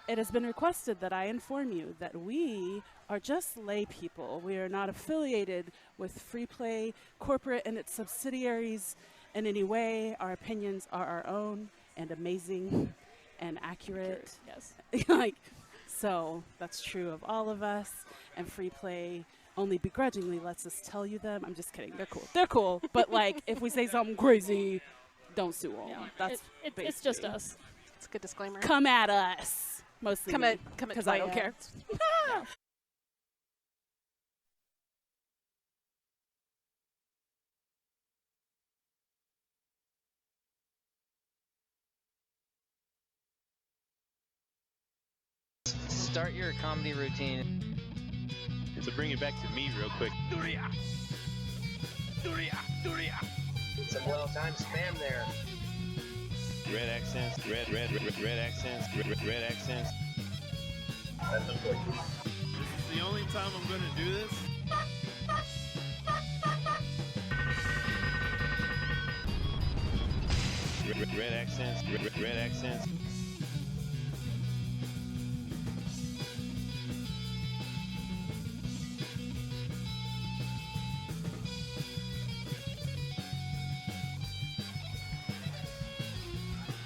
It has been requested that I inform you that we are just lay people. We are not affiliated with Free Play Corporate and its subsidiaries in any way. Our opinions are our own and amazing and accurate. Yes. Like, so that's true of all of us. And Free Play only begrudgingly lets us tell you them. I'm just kidding. They're cool. They're cool. But like, if we say something crazy, don't sue them. Yeah. That's It's just basically- us. It's a good disclaimer. Come at us. Mostly Come at because I don't Toya. care. Yeah. Start your comedy routine. To bring it back to me real quick. Some well-timed spam there. Red accents, red accents, red accents. That looked like This is the only time I'm gonna do this. Red accents, red accents.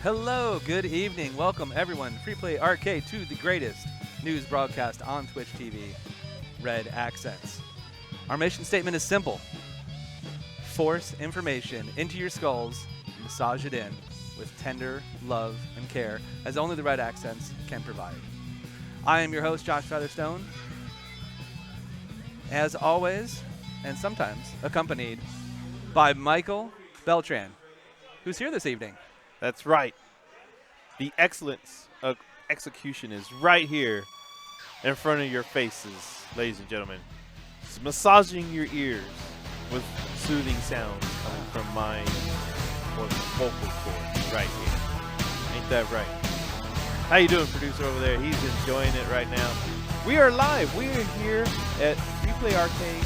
Hello, good evening. Welcome, everyone. Free Play Arcade to the greatest news broadcast on Twitch TV, Red Accents. Our mission statement is simple. Force information into your skulls, massage it in with tender love and care, as only the Red Accents can provide. I am your host, Josh Featherstone. As always, and sometimes accompanied by Michael Beltran, who's here this evening. That's right. The excellence of execution is right here in front of your faces, ladies and gentlemen. It's massaging your ears with soothing sounds coming from my vocal cord right here. Ain't that right? How you doing, producer over there? He's enjoying it right now. We are live. We are here at Free Play Arcade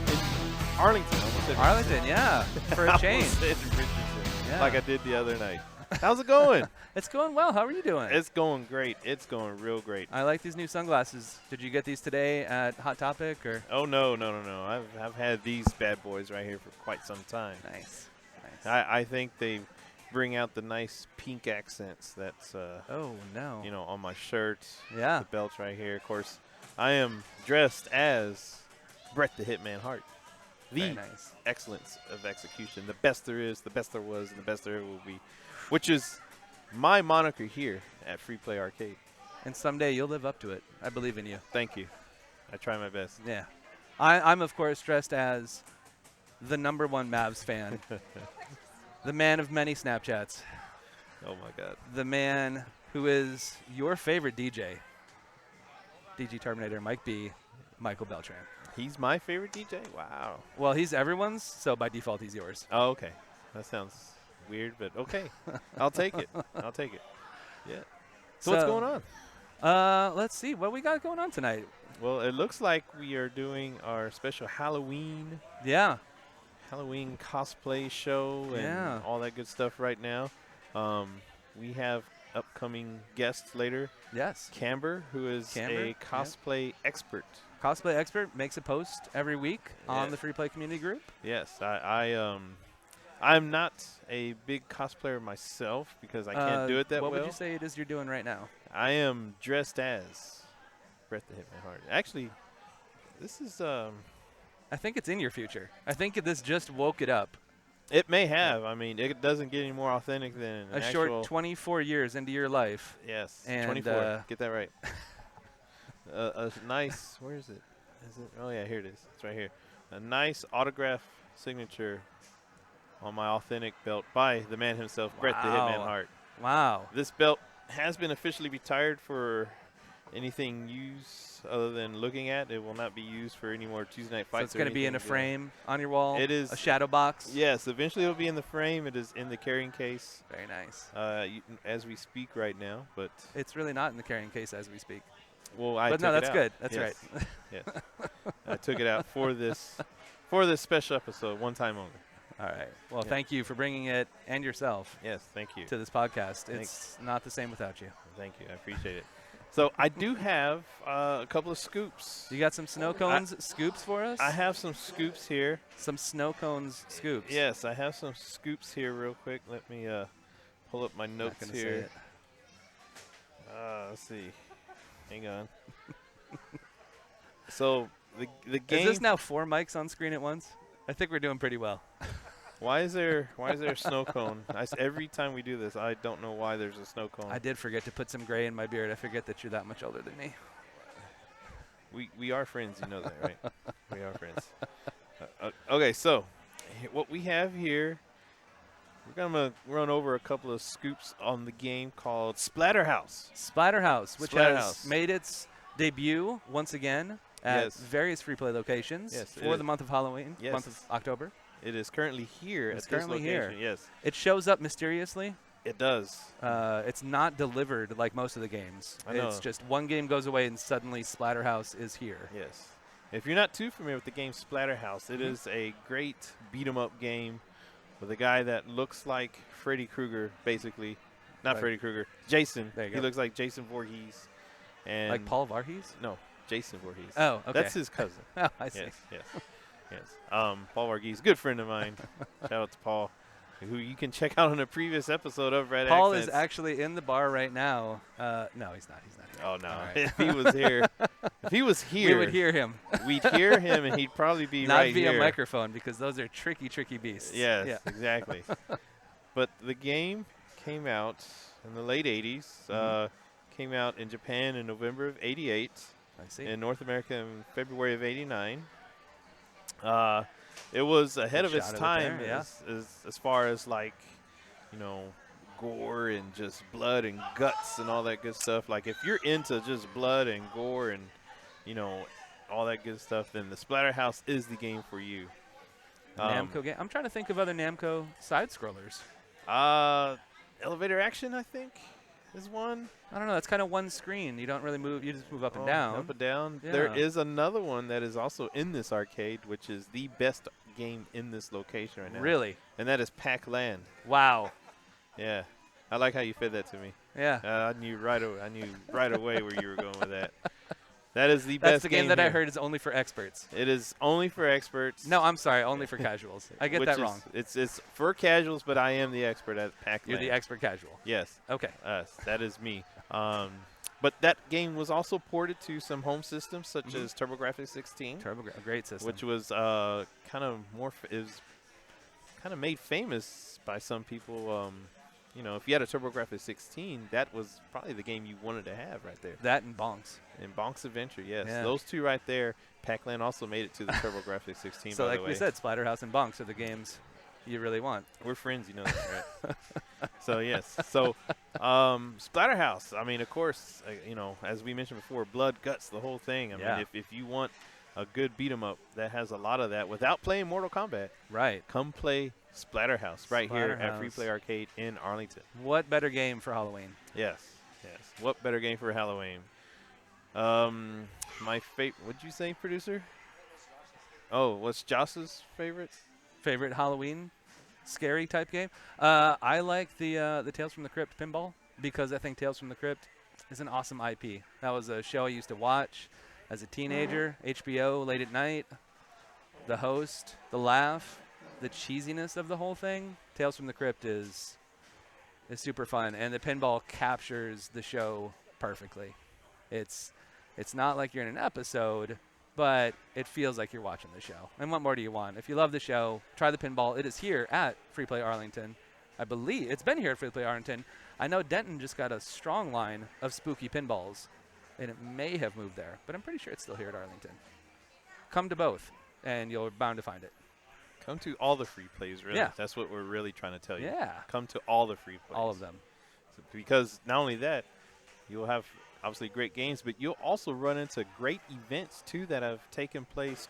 in Arlington. I almost said Arlington, yeah, for a I change. almost said Richardson, Yeah. like I did the other night. How's it going? It's going well. How are you doing? It's going great. It's going real great. I like these new sunglasses. Did you get these today at Hot Topic or? Oh, no. I've had these bad boys right here for quite some time. Nice. I think they bring out the nice pink accents that's, Oh no. on my shirt. Yeah. The belts right here. Of course, I am dressed as Bret the Hitman Hart. The Very nice. excellence of execution. The best there is, the best there was, and the best there ever will be. Which is my moniker here at Free Play Arcade. And someday you'll live up to it. I believe in you. Thank you. I try my best. Yeah. I'm of course dressed as the #1 Mavs fan. The man of many Snapchats. Oh, my God. The man who is your favorite DJ. DG Terminator, Mike B, Michael Beltran. He's my favorite DJ? Wow. Well, he's everyone's, so by default he's yours. Oh, okay. That sounds weird, but okay. I'll take it. I'll take it. Yeah. So what's going on? Let's see. What we got going on tonight? Well, it looks like we are doing our special Halloween Yeah. cosplay show and Yeah. all that good stuff right now. We have upcoming guests later. Yes. Kamber, who is Kamber, a yeah. cosplay expert. Cosplay expert makes a post every week on the Free Play community group. Yes, I'm not a big cosplayer myself because I can't do it that what well. would you say it is you're doing right now? I am dressed as Bret the Hitman Hart. Actually, this is I think it's in your future. I think this just woke it up. it may have. I mean, it doesn't get any more authentic than A an short actual, 24 years into your life. yes, and, 24. Get that right. A nice. Where is it? Is it? Oh yeah, here it is. It's right here. A nice autograph signature on my authentic belt by the man himself, Bret the Hitman Wow. Hart. Wow. This belt has been officially retired for anything use other than looking at. It will not be used for any more Tuesday night So fights. it's going to be in a frame on your wall? It is. A shadow box? Yes, eventually it'll be in the frame. It is in the carrying case Very nice. as we speak right now. But It's really not in the carrying case as we speak. well, I But took no, it that's out. good. That's Yes. right. Yes, I took it out for this special episode, one time only. All right. Well, Yeah. thank you for bringing it and yourself Yes, thank you. to this podcast. Thanks. It's not the same without you. Thank you. I appreciate it. So I do have a couple of scoops. You got some snow cones scoops for us? I have some scoops here. Some snow cones scoops. Yes, I have some scoops here real quick. Let me pull up my Not notes gonna say here. it. Let's see. Hang on. So the game. Is this now 4 mics on screen at once? I think we're doing pretty well. Why is there a snow cone? Every time we do this, I don't know why there's a snow cone. I did forget to put some gray in my beard. I forget that you're that much older than me. We are friends, you know that, right? We are friends. Okay, so what we have here, we're gonna run over a couple of scoops on the game called Splatterhouse. Splatterhouse, which has Splatterhouse. made its debut once again at Yes. various free play locations Yes, it for is. the month of Halloween, Yes. month of October. It is currently here It's at this currently location. here. Yes, It shows up mysteriously. it does. It's not delivered like most of the games. I know. It's just one game goes away and suddenly Splatterhouse is here. Yes. If you're not too familiar with the game Splatterhouse, it is a great beat-em-up game with a guy that looks like Freddy Krueger, basically. Not Like- Freddy Krueger. Jason. There you He go. looks like Jason Voorhees. And Like Paul Varghese? No, Jason Voorhees. Oh, okay. That's his cousin. Oh, I see. Yes. Paul Varghese, good friend of mine. Shout out to Paul, who you can check out on a previous episode of Red Paul Accents. is actually in the bar right now. No, he's not. He's not here. Oh no! All right. If he was here, We would hear him. We'd hear him, and he'd probably be Not right via here. microphone because those are tricky, tricky beasts. Yes, Yeah. exactly. But the game came out in the late 80s. Came out in Japan in November of '88. I see. In North America in February of '89. It was ahead of Good its shot of it time there, yeah. as far as like, gore and just blood and guts and all that good stuff. Like if you're into just blood and gore and, all that good stuff, then the Splatterhouse is the game for you. Namco game. I'm trying to think of other Namco side scrollers. Elevator Action, I think, is one. I don't know. That's kind of one screen. You don't really move. You just move up and Oh, down. Up and down. Yeah. There is another one that is also in this arcade, which is the best game in this location right now. Really? And that is Pac-Land. Wow. Yeah. I like how you fed that to me. Yeah. I knew right away where you were going with that. That is the That's best the game that I here. heard is only for experts. It is only for experts. No, I'm sorry. Only for casuals. I get which that is- wrong. It's for casuals, but I am the expert at Pac-Land. You're the expert casual. Yes. Okay. That is me. But that game was also ported to some home systems such Mhm. as TurboGrafx 16. Great system. Which was kind of made famous by some people. If you had a TurboGrafx 16, that was probably the game you wanted to have right there. that and Bonks. In Bonk's Adventure, yes. Yeah. Those two right there. Pac-Land also made it to the TurboGrafx 16, So by like the way. we said, Splatterhouse and Bonks are the games you really want. We're friends, you know that, right? So, yes. So, Splatterhouse, I mean, of course, as we mentioned before, blood, guts, the whole thing. I Yeah. mean, if you want a good beat-em-up that has a lot of that without playing Mortal Kombat, Right. come play Splatterhouse right here at Splatterhouse. Free Play Arcade in Arlington. What better game for Halloween? Yes. What better game for Halloween? My favorite, what'd you say, producer? Oh, what's Joss's favorite? Favorite Halloween scary type game? I like the Tales from the Crypt pinball because I think Tales from the Crypt is an awesome IP. That was a show I used to watch as a teenager, HBO late at night. The host, the laugh, the cheesiness of the whole thing. Tales from the Crypt is super fun, and the pinball captures the show perfectly. It's not like you're in an episode, but it feels like you're watching the show. And what more do you want? If you love the show, try the pinball. It is here at Free Play Arlington. I believe it's been here at Free Play Arlington. I know Denton just got a strong line of spooky pinballs, and it may have moved there, but I'm pretty sure it's still here at Arlington. Come to both, and you're bound to find it. Come to all the free plays, really. Yeah. That's what we're really trying to tell you. Yeah. Come to all the free plays. All of them. Because not only that, you'll have obviously great games, but you'll also run into great events, too, that have taken place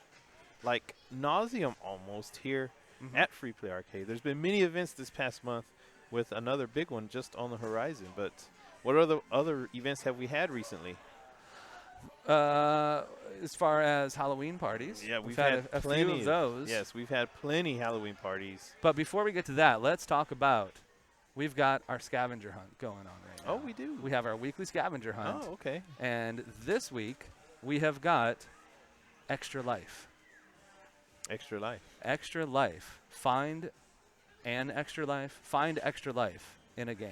like nauseum almost here at Free Play Arcade. There's been many events this past month with another big one just on the horizon. But what other events have we had recently? As far as Halloween parties, Yeah, we've had a plenty few of those. Yes, we've had plenty Halloween parties. But before we get to that, let's talk about we've got our scavenger hunt going on right now. Oh, we do. We have our weekly scavenger hunt. Oh, okay. And this week, we have got Extra Life. Extra life. Extra Life. Find extra life in a game.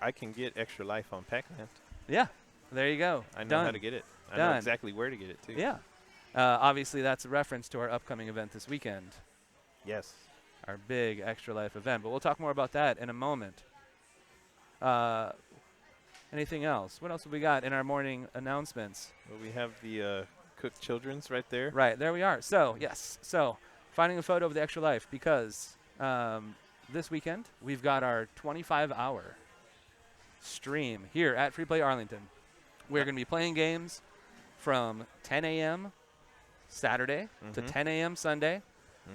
I can get extra life on Pac-Man. Yeah, there you go. I know Done. how to get it. I Done. know exactly where to get it, too. Yeah. Obviously, that's a reference to our upcoming event this weekend, Yes. our big Extra Life event. But we'll talk more about that in a moment. Anything else? What else have we got in our morning announcements? Well, we have the cooked children's right there. Right, there we are. So, yes. So, finding a photo of the Extra Life because this weekend we've got our 25-hour stream here at Free Play Arlington. We're going to be playing games from 10 a.m. Saturday to 10 a.m. Sunday.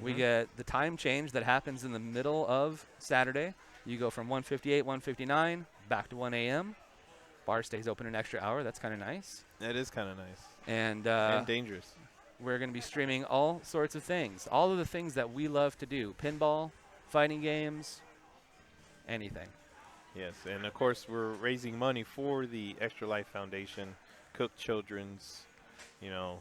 We get the time change that happens in the middle of Saturday. You go from 1:58, 1:59 back to 1 a.m. Bar stays open an extra hour. That's kind of nice. That is kind of nice. And dangerous. we're going to be streaming all sorts of things. All of the things that we love to do. Pinball, fighting games, anything. Yes, and of course we're raising money for the Extra Life Foundation, Cooked Children's. You know,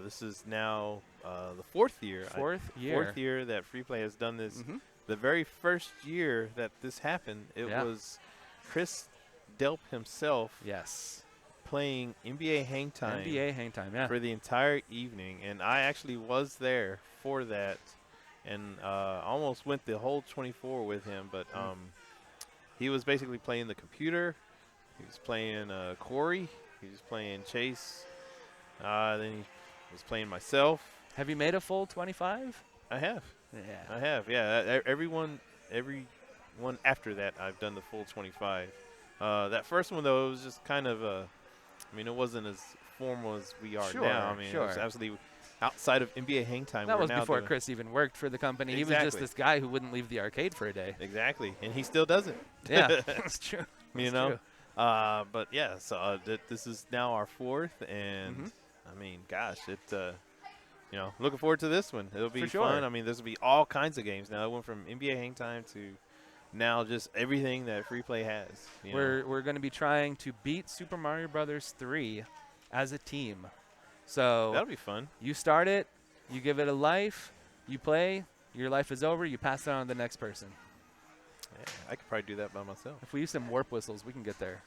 this is now the fourth year. Fourth year that Free Play has done this. Mhm. The very first year that this happened, it Yeah. was Chris Delp himself Yes. playing NBA Hang Time NBA hang time, yeah. for the entire evening, and I actually was there for that, and almost went the whole 24 with him, but he was basically playing the computer. He was playing Corey. He was playing Chase. Then he was playing myself. Have you made a full 25? I have. Yeah. I have, yeah. Everyone after that, I've done the full 25. That first one, though, it was just kind of I mean, it wasn't as formal as we are now. I mean, it was absolutely outside of NBA Hang Time. That we're was now before doing Chris even worked for the company. He was just Exactly. this guy who wouldn't leave the arcade for a day. Exactly, and he still doesn't. Yeah, that's true. You That's know? true. But, yeah, so this is now our fourth, and, Mhm. I mean, gosh, you know, looking forward to this one. It'll be For sure. fun. I mean, there's will be all kinds of games now. It went from NBA Hang Time to now just everything that Free Play has. You know? We're going to be trying to beat Super Mario Brothers 3 as a team. So That'll be fun. you start it, you give it a life, you play, your life is over, you pass it on to the next person. Yeah, I could probably do that by myself. If we use some warp whistles, we can get there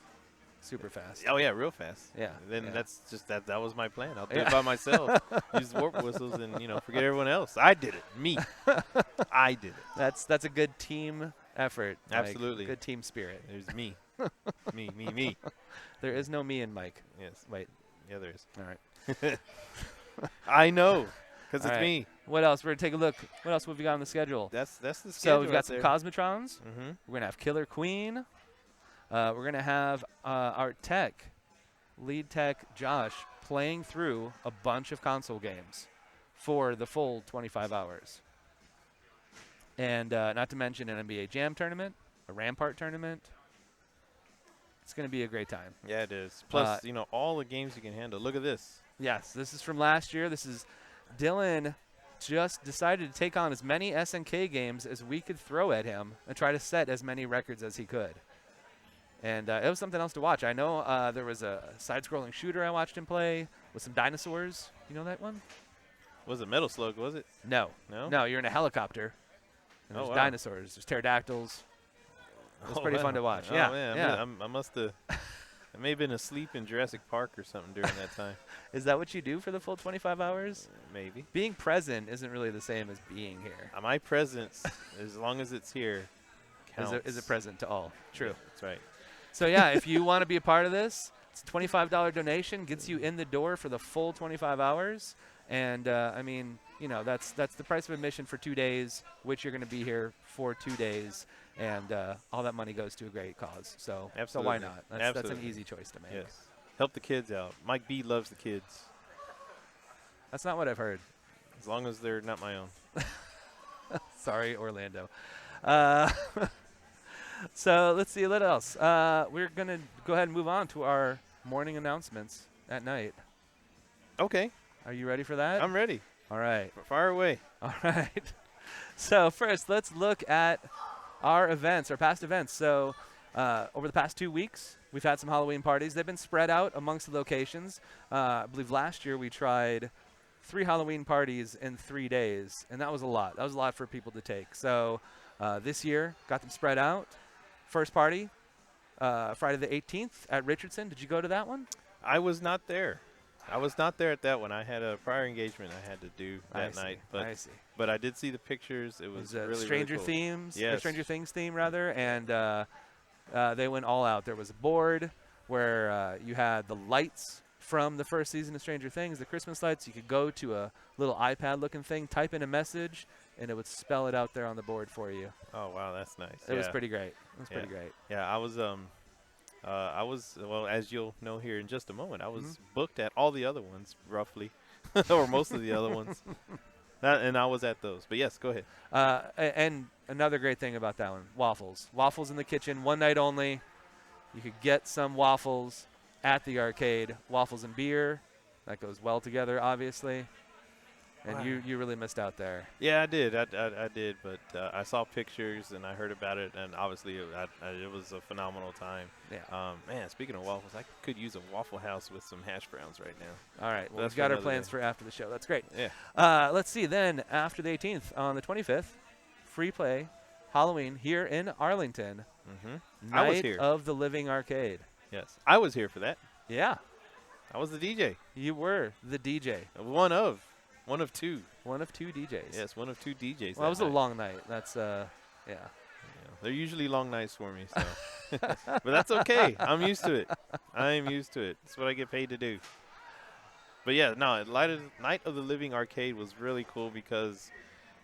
super fast. Oh, yeah, real fast. Yeah, Then yeah. that's just that was my plan. I'll do Yeah. it by myself. Use warp whistles and, you know, forget everyone else. I did it. Me. I did it. That's a good team effort. Mike. Absolutely. Good team spirit. There's me. me. There is no me in Mike. Yes. Wait. Yeah, there is. All right. I know, because All it's right. me. What else? We're going to take a look. What else have we got on the schedule? That's the schedule. So we've got some Cosmotrons. Mm-hmm. We're going to have Killer Queen. We're going to have our lead tech, Josh, playing through a bunch of console games for the full 25 hours. And not to mention an NBA Jam tournament, a Rampart tournament. It's going to be a great time. Yeah, it is. Plus, you know, all the games you can handle. Look at this. Yes, this is from last year. This is Dylan just decided to take on as many SNK games as we could throw at him and try to set as many records as he could. And it was something else to watch. I know there was a side-scrolling shooter I watched him play with some dinosaurs. You know that one? Was it Metal Slug, was it? No. No? No, you're in a helicopter. And Oh, there's wow. dinosaurs. There's pterodactyls. It was pretty fun to watch. Oh, Yeah, man. yeah. I must have. I may have been asleep in Jurassic Park or something during that time. Is that what you do for the full 25 hours? Maybe. Being present isn't really the same as being here. My presence, as long as it's here, counts. Is a present to all. True. Yeah, that's right. So, yeah, if you want to be a part of this, it's a $25 donation, gets you in the door for the full 25 hours. And, I mean, you know, that's the price of admission for 2 days, which you're going to be here for 2 days. And all that money goes to a great cause. So why Absolutely. not? That's an Absolutely. easy choice to make. Yes. Help the kids out. Mike B loves the kids, That's not what I've heard. as long as they're not my own. Sorry, Orlando. So let's see what else. We're going to go ahead and move on to our morning announcements at night. Okay. Are you ready for that? I'm ready. All right. Fire away. All right. So first, let's look at our events, our past events. So over the past 2 weeks, we've had some Halloween parties. They've been spread out amongst the locations. I believe last year we tried 3 Halloween parties in 3 days, and that was a lot. That was a lot for people to take. So this year, got them spread out. First party, Friday the 18th at Richardson. Did you go to that one? I was not there. I was not there at that one. I had a prior engagement I had to do that night. I see. But I did see the pictures. It was really, Stranger really cool. Themes, or Yes. Stranger Things theme rather, and they went all out. There was a board where you had the lights from the first season of Stranger Things, the Christmas lights. You could go to a little iPad-looking thing, type in a message, and it would spell it out there on the board for you. Oh, wow, that's nice. It was pretty great. It was Yeah. pretty great. Yeah, I was, well, as you'll know here in just a moment, I was Mm-hmm. booked at all the other ones, roughly, or most of the other ones. And I was at those. But yes, go ahead. And another great thing about that one, waffles. Waffles in the kitchen, one night only. You could get some waffles at the arcade. Waffles and beer. That goes well together, obviously. And Wow. you really missed out there. Yeah, I did. I did. But I saw pictures and I heard about it. And obviously, it was a phenomenal time. Yeah. Man, speaking of waffles, I could use a Waffle House with some hash browns right now. All right. Well, That's we've got for our another plans day. for after the show. That's great. Yeah. Let's see. Then, after the 18th, on the 25th, free play Halloween here in Arlington. Mm-hmm. Night I was here. of the Living Arcade. Yes. I was here for that. Yeah. I was the DJ. You were the DJ. One of two. One of 2 DJs. Yes, one of 2 DJs. Well, it was a night. long night. That's, yeah. Yeah, they're usually long nights for me, so. But that's okay. I'm used to it. I am used to it. It's what I get paid to do. But yeah, no, Night of the Living Arcade was really cool because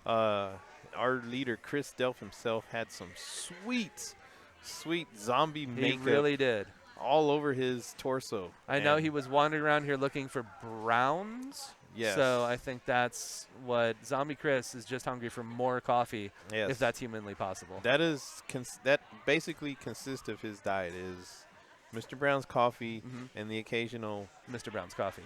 our leader, Chris Delph himself, had some sweet zombie He makeup really did. all over his torso. I know And he was wandering around here looking for browns. Yes. So I think that's what Zombie Chris is just hungry for more coffee, Yes. if that's humanly possible. That is that basically consists of his diet is Mr. Brown's coffee Mhm. and the occasional Mr. Brown's coffee.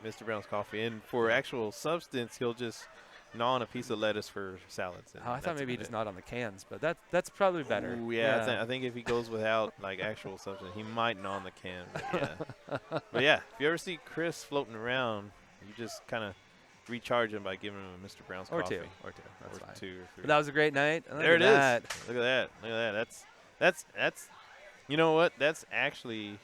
Mr. Brown's coffee. And for actual substance, he'll just gnaw on a piece of lettuce for salads. And Oh, I thought that's maybe he about just it. gnawed on the cans, but that's probably better. Ooh, yeah, I think if he goes without like actual substance, he might gnaw on the can. But yeah. But yeah, if you ever see Chris floating around, you just kind of recharge him by giving him a Mr. Brown's Or coffee. 2. Or 2. That's Or fine. 2 or 3. But that was a great night. And There it look at is. that. Look at that. Look at that. That's you know what? That's actually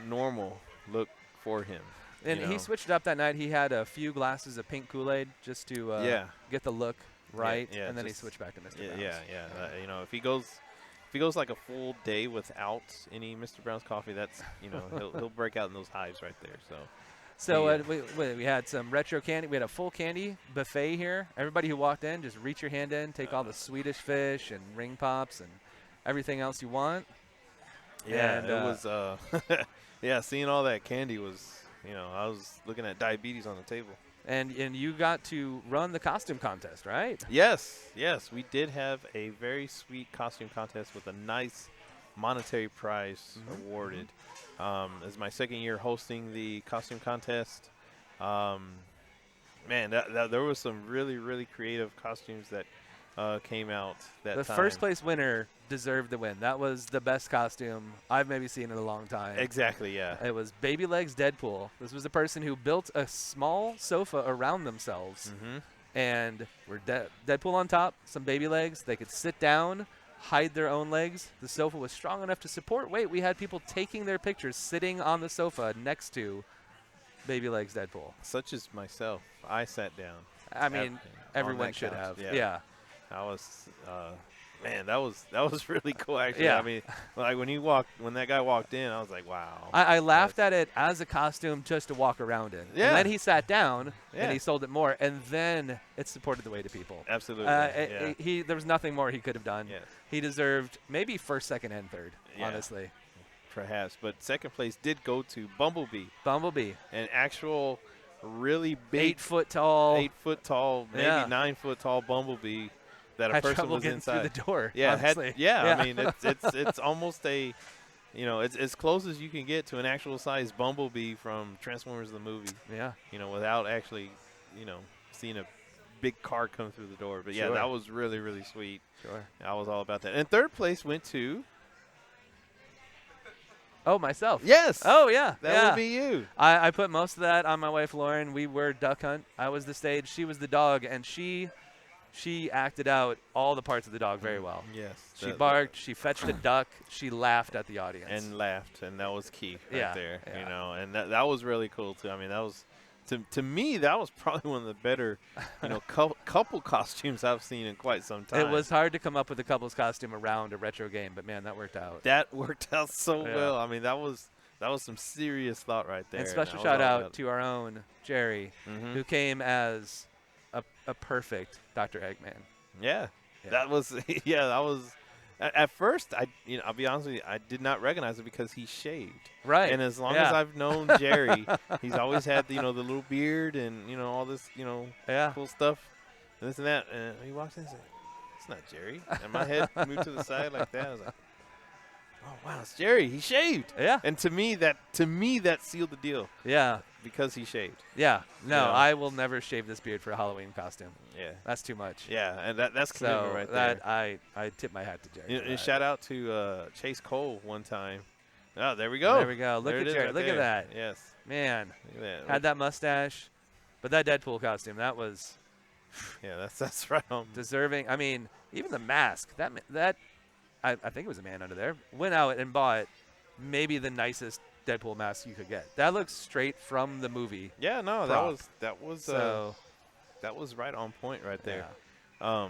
normal look for him. And you he know. switched it up that night. He had a few glasses of pink Kool-Aid just to Yeah. get the look right, yeah, and then he just- switched back to Mr. Yeah, Brown's. yeah. You know, if he goes like a full day without any Mr. Brown's coffee, that's he'll break out in those hives right there. So So Yeah. we had some retro candy. We had a full candy buffet here. Everybody who walked in, just reach your hand in, take all the Swedish fish and ring pops and everything else you want. yeah, And, it was yeah. Seeing all that candy was I was looking at diabetes on the table. And you got to run the costume contest, right? Yes, we did have a very sweet costume contest with a nice monetary prize awarded. It's my second year hosting the costume contest. Man, there was some really, really creative costumes that came out that The time. first place winner deserved the win. That was the best costume I've maybe seen in a long time. Exactly, yeah. It was Baby Legs Deadpool. This was a person who built a small sofa around themselves. Mm-hmm. And we're Deadpool on top, some baby legs. They could sit down, hide their own legs. The sofa was strong enough to support weight. We had people taking their pictures sitting on the sofa next to Baby Legs Deadpool. Such as myself, I sat down. I mean, on everyone that should couch, have. yeah. I was, man, that was really cool. Actually, Yeah. I mean, like when that guy walked in, I was like, wow. I laughed at it as a costume just to walk around in. Yeah. And then he sat down Yeah. and he sold it more, and then it supported the weight of people. Absolutely. Yeah. There was nothing more he could have done. Yeah. He deserved maybe first, second, and third, Yeah. honestly. Perhaps, but second place did go to Bumblebee, Bumblebee, an actual really big 8 foot tall. 8 foot tall, maybe Yeah. 9 foot tall bumblebee that a had person trouble was getting inside. through the door. Yeah, honestly. I mean, it's almost a, it's as close as you can get to an actual size bumblebee from Transformers the movie. Yeah. Without actually, seeing a big car come through the door. But yeah, Sure. that was really, really sweet. Sure. I was all about that. And third place went to Oh, myself. yes. Oh, yeah. that yeah. would be you. I put most of that on my wife, Lauren. We were duck hunt. I was the stage. She was the dog. And she acted out all the parts of the dog very well. Yes. She barked. She fetched a duck. She laughed at the audience. and laughed, and that was key right Yeah, there. yeah. You know, and that was really cool too. I mean, that was to me that was probably one of the better, couple costumes I've seen in quite some time. It was hard to come up with a couple's costume around a retro game, but man, that worked out. That worked out so Yeah. well. I mean, that was some serious thought right there. And special I was shout all out about to our own Jerry, Mhm. who came as a perfect Dr. Eggman. Yeah. Yeah. That was that was at first I'll be honest with you, I did not recognize it because he shaved. Right. And as long Yeah. as I've known Jerry, he's always had the little beard and all this Yeah. cool stuff and this and that. And he walks in and said, "It's not Jerry." And my head moved to the side like that. I was like, "Oh wow, it's Jerry. He shaved." Yeah. And to me that sealed the deal Yeah. because he shaved. Yeah. No, Yeah. I will never shave this beard for a Halloween costume. Yeah. That's too much. Yeah, and that's commitment So right that there. I tip my hat to Jerry. And, for and that. shout out to Chase Cole one time. Oh, there we go. There we go. Look There at it is Jerry. right Look at there. that. Yes. Man, Look at that. had that mustache, but that Deadpool costume, that was Yeah, that's right on. deserving. I mean, even the mask, I think it was a man under there, went out and bought maybe the nicest Deadpool mask you could get. That looks straight from the movie. Yeah, no, prop. that was So, that was right on point right there. yeah.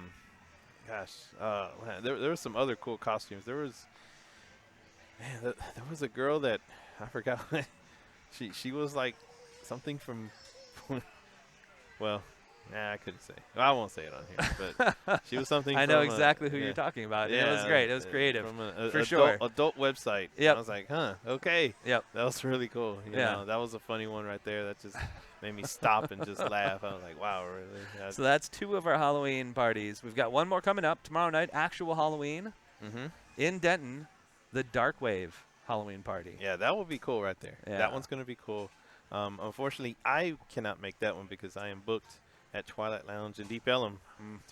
Gosh, man, there were some other cool costumes. There was a girl that I forgot. she was like something from well, I couldn't say. Well, I won't say it on here, but she was something. I know from exactly who yeah. you're talking about. Yeah, It was great. It was creative. From for adult, sure. adult website. Yep. I was like, huh, okay. Yep. That was really cool. You Yeah. know, that was a funny one right there. That just made me stop and just laugh. I was like, wow, really? So that's 2 of our Halloween parties. We've got one more coming up tomorrow night, actual Halloween Mm-hmm. in Denton, the Dark Wave Halloween party. Yeah, that would be cool right there. Yeah. That one's going to be cool. Unfortunately, I cannot make that one because I am booked at Twilight Lounge in Deep Ellum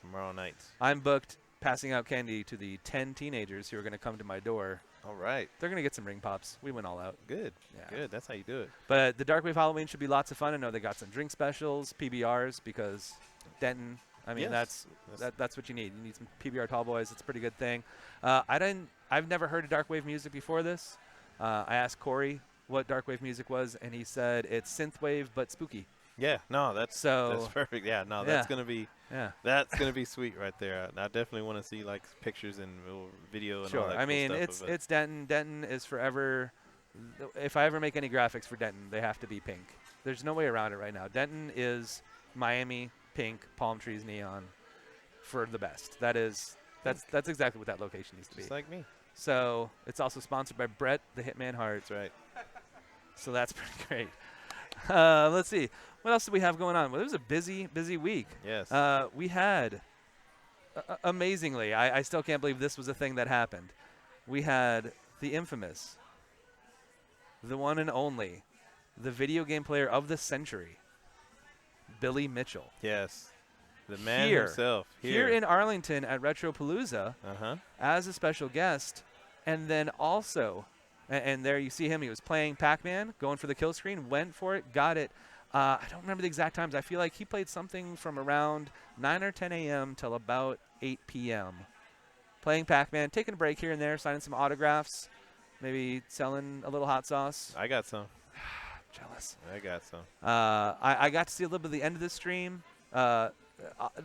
tomorrow night. I'm booked passing out candy to the 10 teenagers who are going to come to my door. All right. They're going to get some ring pops. We went all out. Good. Yeah. Good. That's how you do it. But the Dark Wave Halloween should be lots of fun. I know they got some drink specials, PBRs, because Denton, I mean, Yes. that's what you need. You need some PBR tall boys. It's a pretty good thing. I've never heard of Dark Wave music before this. I asked Corey what Dark Wave music was, and he said it's synthwave but spooky. Yeah. No, that's So perfect. Yeah. No, yeah. that's gonna be sweet right there. I definitely want to see like pictures and video and all Sure. that. I cool mean, stuff it's Denton. Denton is forever. If I ever make any graphics for Denton, they have to be pink. There's no way around it right now. Denton is Miami pink palm trees neon for the best. That's exactly what that location needs to be. just like me. So it's also sponsored by Brett the Hitman Hart. That's right. So that's pretty great. Let's see. What else do we have going on? Well, it was a busy week. Yes. We had, amazingly, I still can't believe this was a thing that happened. We had the infamous, the one and only, the video game player of the century, Billy Mitchell. Yes. The man Here. himself. Here in Arlington at Retropalooza Uh-huh. as a special guest. And then also, and there you see him, he was playing Pac-Man, going for the kill screen, went for it, got it. I don't remember the exact times. I feel like he played something from around 9 or 10 a.m. till about 8 p.m. Playing Pac-Man, taking a break here and there, signing some autographs, maybe selling a little hot sauce. I got some. Jealous. I got some. I got to see a little bit of the end of the stream.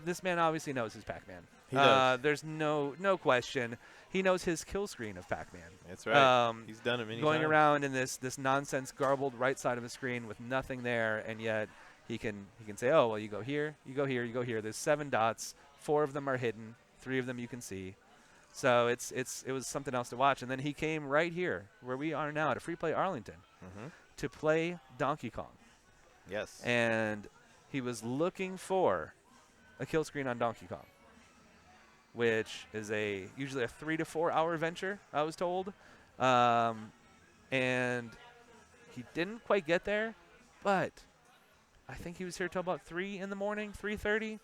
This man obviously knows his Pac-Man. He does. There's no question. He knows his kill screen of Pac-Man. That's right. He's done it many Going times. around in this nonsense garbled right side of the screen with nothing there, and yet he can say, oh well, you go here, you go here, you go here. There's 7 dots. 4 of them are hidden. 3 of them you can see. So it was something else to watch. And then he came right here where we are now at Free Play Arlington to play Donkey Kong. Yes. And he was looking for a kill screen on Donkey Kong, which is usually a 3 to 4 hour venture, I was told. And he didn't quite get there, but I think he was here till about 3 in the morning, 3:30.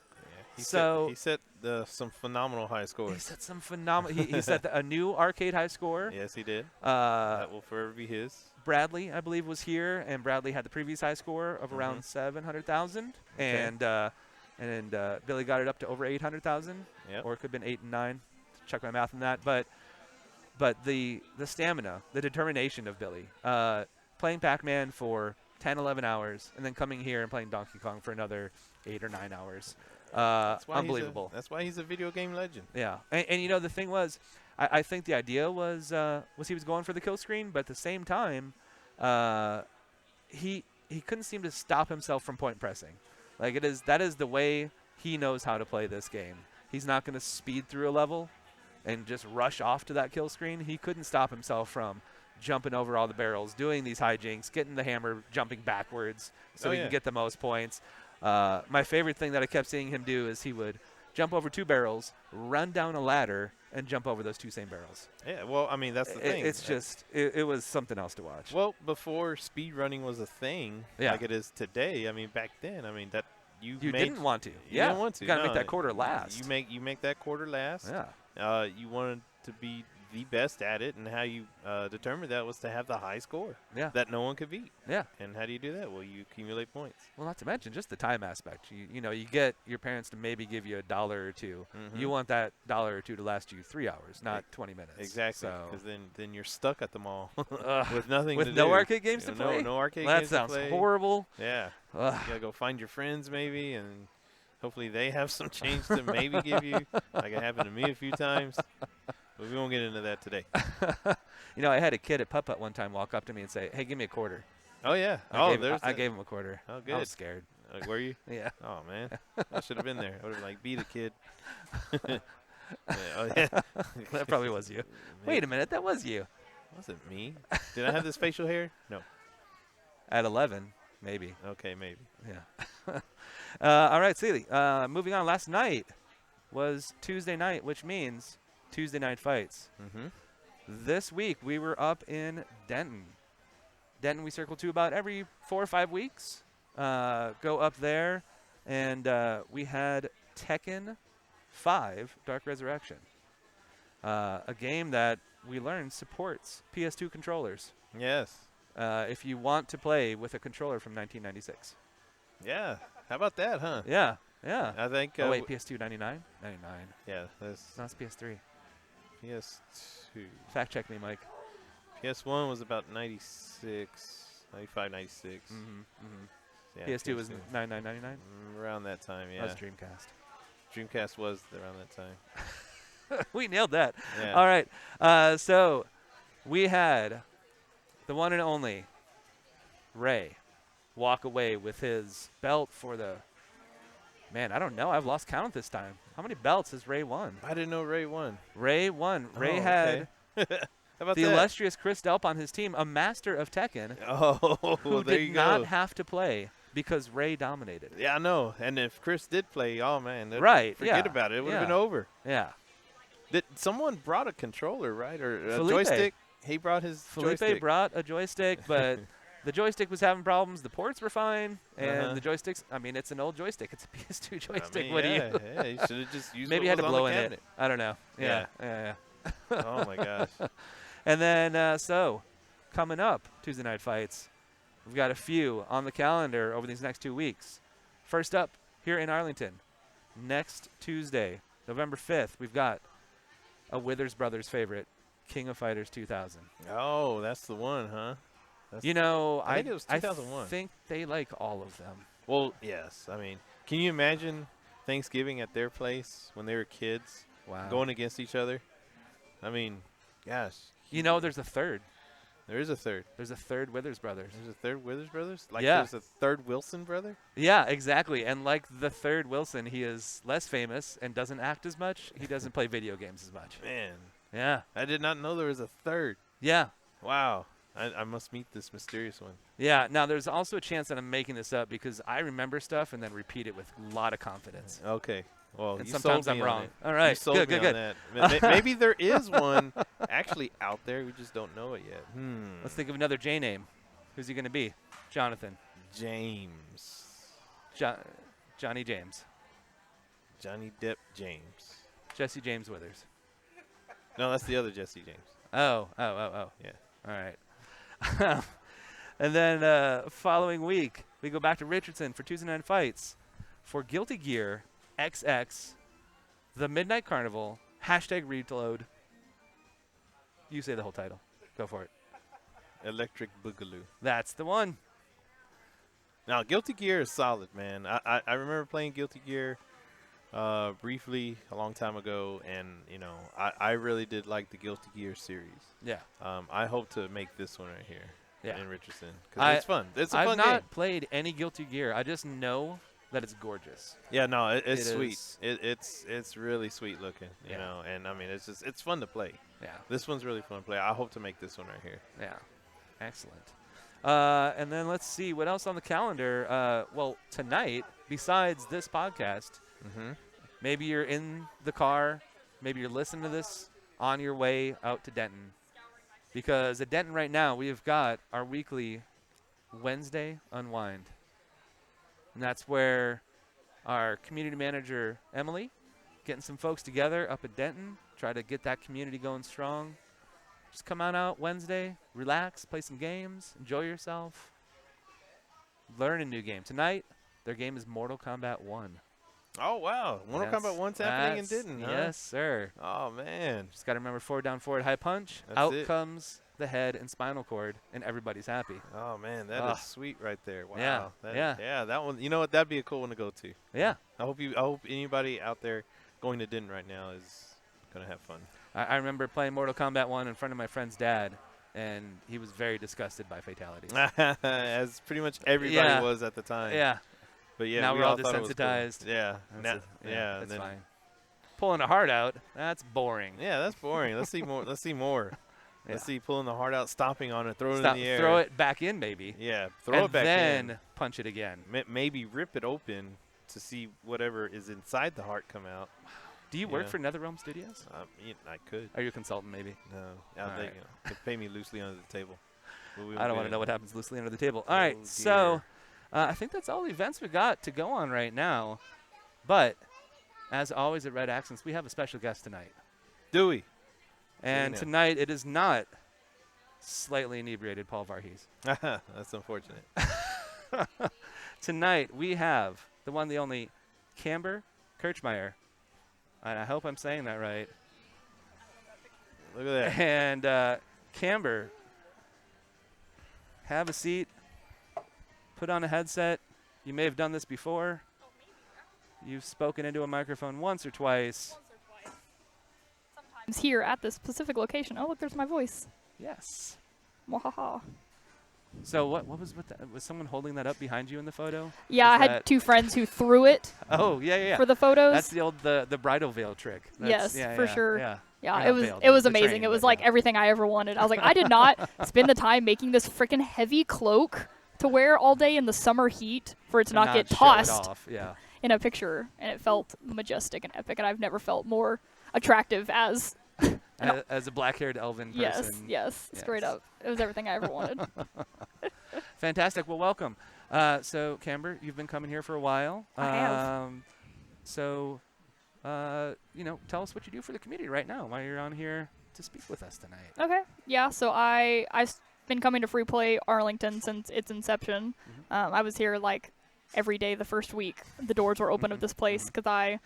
he set some phenomenal high he scores. set some phenomenal. He set a new arcade high score. Yes, he did. That will forever be his. Bradley, I believe, was here, and Bradley had the previous high score of around 700,000, and Billy got it up to over 800,000, Yep. or it could have been 8 and 9. Check my math on that, but the stamina, the determination of Billy, playing Pac-Man for 10, 11 hours, and then coming here and playing Donkey Kong for another 8 or 9 hours. Unbelievable. That's why he's a video game legend. Yeah, and you know, the thing was, I think the idea was he was going for the kill screen, but at the same time, he couldn't seem to stop himself from point pressing. Like that is the way he knows how to play this game. He's not going to speed through a level and just rush off to that kill screen. He couldn't stop himself from jumping over all the barrels, doing these hijinks, getting the hammer, jumping backwards so he can get the most points. My favorite thing that I kept seeing him do is he would jump over 2 barrels, run down a ladder, and jump over those 2 same barrels. Yeah, well, I mean, that's the thing. It's just, it was something else to watch. Well, before speed running was a thing like it is today, I mean, back then, I mean, that you didn't want to. You didn't want to. You got to make that quarter last. You make that quarter last. Yeah. You wanted to be the best at it, and how you determined that was to have the high score that no one could beat. Yeah. And how do you do that? Well, you accumulate points. Well, not to mention just the time aspect. You know, you get your parents to maybe give you $1 or 2. You want that $1 or 2 to last you 3 hours, not 20 minutes. Exactly. Because then you're stuck at the mall with nothing with to no do. arcade games to play. No arcade well, games that to play. sounds horrible. Yeah. You gotta go find your friends maybe, and hopefully they have some change to maybe give you, like it happened to me a few times. But we won't get into that today. You know, I had a kid at Putt-Putt one time walk up to me and say, "Hey, give me a quarter." Oh, yeah. I gave him a quarter. Oh, good. I was scared. Were you? Yeah. Oh, man. I should have been there. I would have like, be the kid. Yeah. That probably was you. Wait a minute. That was you. Wasn't me. Did I have this facial hair? No. At 11, maybe. Okay, maybe. Yeah. All right, Seeley. Moving on. Last night was Tuesday night, which means Tuesday night fights. This week we were up in Denton. We circle to about every 4 or 5 weeks. Go up there, and we had Tekken 5 Dark Resurrection, a game that we learned supports PS2 controllers. Yes. If you want to play with a controller from 1996. Yeah. How about that, huh? Yeah. Yeah. I think. Oh wait, PS2 99. 99. Yeah. That's. No, it's PS3. PS2. Fact check me, Mike. PS1 was about 96, 95, 96. Yeah, PS2 was 99. Around that time, yeah. That was Dreamcast. Dreamcast was around that time. We nailed that. Yeah. All right. So we had the one and only Ray walk away with his belt for the. Man, I don't know. I've lost count this time. How many belts has Ray won? I didn't know Ray won. Ray won. Ray had How about the that? illustrious Chris Delp on his team, a master of Tekken, Oh, who there did you not go. have to play because Ray dominated. Yeah, I know. And if Chris did play, oh man, Right, forget yeah, about it. It would have yeah. been over. Yeah. Did someone brought a controller, right, or a Felipe. joystick? He brought his Felipe joystick. brought a joystick, but the joystick was having problems. The ports were fine, and the joysticks. I mean, it's an old joystick. It's a PS2 joystick. I mean, what do you? yeah, you should have just used. Maybe what had to was on blow the in it. cabinet. I don't know. Yeah. Oh my gosh. And then so coming up Tuesday night fights, we've got a few on the calendar over these next 2 weeks. First up here in Arlington, next Tuesday, November 5th, we've got a Withers Brothers favorite, King of Fighters 2000. Oh, that's the one, huh? That's You know, I think it was 2001. I think they like all of them. Well, yes. I mean, can you imagine Thanksgiving at their place when they were kids, Wow. going against each other? I mean, gosh. You know, there's a third. There is a third. There's a third Withers Brothers. There's a third Withers brothers. Like Yeah. there's a third Wilson brother. Yeah, exactly. And like the third Wilson, he is less famous and doesn't act as much. He doesn't play video games as much. Man, Yeah. I did not know there was a third. Yeah. Wow. I must meet this mysterious one. Yeah. Now, there's also a chance that I'm making this up because I remember stuff and then repeat it with a lot of confidence. Okay. Well, And you sometimes sold me I'm on wrong. it. All right. You sold Good, me good, on good. that. Maybe there is one actually out there. We just don't know it yet. Let's think of another J name. Who's he going to be? Jonathan. James. Johnny James. Johnny Depp James. Jesse James Withers. No, that's the other Jesse James. Oh. Yeah. All right. And then following week, we go back to Richardson for Tuesday Night Fights for Guilty Gear XX, The Midnight Carnival, #Reload. You say the whole title. Go for it. Electric Boogaloo. That's the one. Now, Guilty Gear is solid, man. I remember playing Guilty Gear briefly a long time ago, and, you know, I really did like the Guilty Gear series. Yeah. I hope to make this one right here in Richardson because it's fun. It's a I've fun not game. played any Guilty Gear. I just know that it's gorgeous. Yeah, no, it's It sweet. is. It's really sweet looking, you know, and I mean it's fun to play. Yeah. This one's really fun to play. I hope to make this one right here. Yeah. Excellent. And then let's see what else on the calendar. Well, tonight, besides this podcast, maybe you're in the car, maybe you're listening to this on your way out to Denton. Because at Denton right now, we have got our weekly Wednesday Unwind. And that's where our community manager, Emily, getting some folks together up at Denton, try to get that community going strong. Just come on out Wednesday, relax, play some games, enjoy yourself, learn a new game. Tonight, their game is Mortal Kombat 1. Oh, wow. Mortal Kombat 1's happening in Denton, huh? Yes, sir. Oh, man. Just got to remember forward, down, forward, high punch. That's out it. comes the head and spinal cord, and everybody's happy. Oh, man. That is sweet right there. Wow. Yeah, Yeah, that one. You know what? That'd be a cool one to go to. Yeah. I hope anybody out there going to Denton right now is going to have fun. I remember playing Mortal Kombat 1 in front of my friend's dad, and he was very disgusted by fatalities. As pretty much everybody was at the time. Yeah. But yeah, now we we're all thought it was cool. desensitized. Yeah. Yeah, and that's then, fine. Pulling a heart out, that's boring. Yeah, that's boring. Let's see more. Let's see more. Yeah. Let's see pulling the heart out, stomping on it, throwing it in the air. Throw it back in, maybe. Yeah, throw it back in. And then punch it again. Maybe rip it open to see whatever is inside the heart come out. Do you work for NetherRealm Studios? I could. Are you a consultant, maybe? No. All They right. could pay me loosely under the table. I don't want to know what happens loosely under the table. All right, so I think that's all the events we got to go on right now. But as always at Red Accents, we have a special guest tonight. Do we? And tonight it is not slightly inebriated Paul Varghese. That's unfortunate. Tonight we have the one, the only Kamber Kirchmeier. And I hope I'm saying that right. Look at that. And Kamber, have a seat. Put on a headset. You may have done this before. You've spoken into a microphone once or twice. Sometimes here at this specific location. Oh, look, there's my voice. Yes. Mwahaha. So what was that? Was someone holding that up behind you in the photo? Yeah, I had two friends who threw it. Oh, yeah. For the photos. That's the old the bridal veil trick. Yes, for sure. Yeah. Yeah, it was amazing. It was like everything I ever wanted. I was like, I did not spend the time making this freaking heavy cloak to wear all day in the summer heat for it to not get tossed in a picture, and it felt majestic and epic, and I've never felt more attractive as a black-haired elven person. Yes, straight up. It was everything I ever wanted. Fantastic. Well, welcome. So, Kamber, you've been coming here for a while. I have. So, tell us what you do for the community right now, why you're on here to speak with us tonight. Okay. Yeah, so I've been coming to Free Play Arlington since its inception. I was here like every day the first week the doors were open of this place because I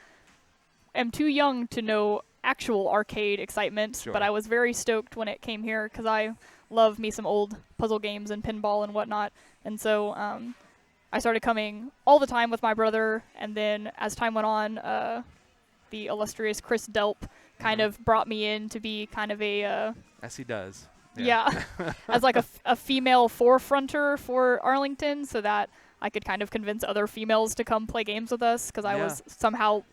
am too young to know actual arcade excitement, but I was very stoked when it came here because I love me some old puzzle games and pinball and whatnot. And so I started coming all the time with my brother, and then as time went on, the illustrious Chris Delp kind of brought me in to be kind of a... As he does. Yeah, as like a female forefronter for Arlington, so that I could kind of convince other females to come play games with us, because I was somehow,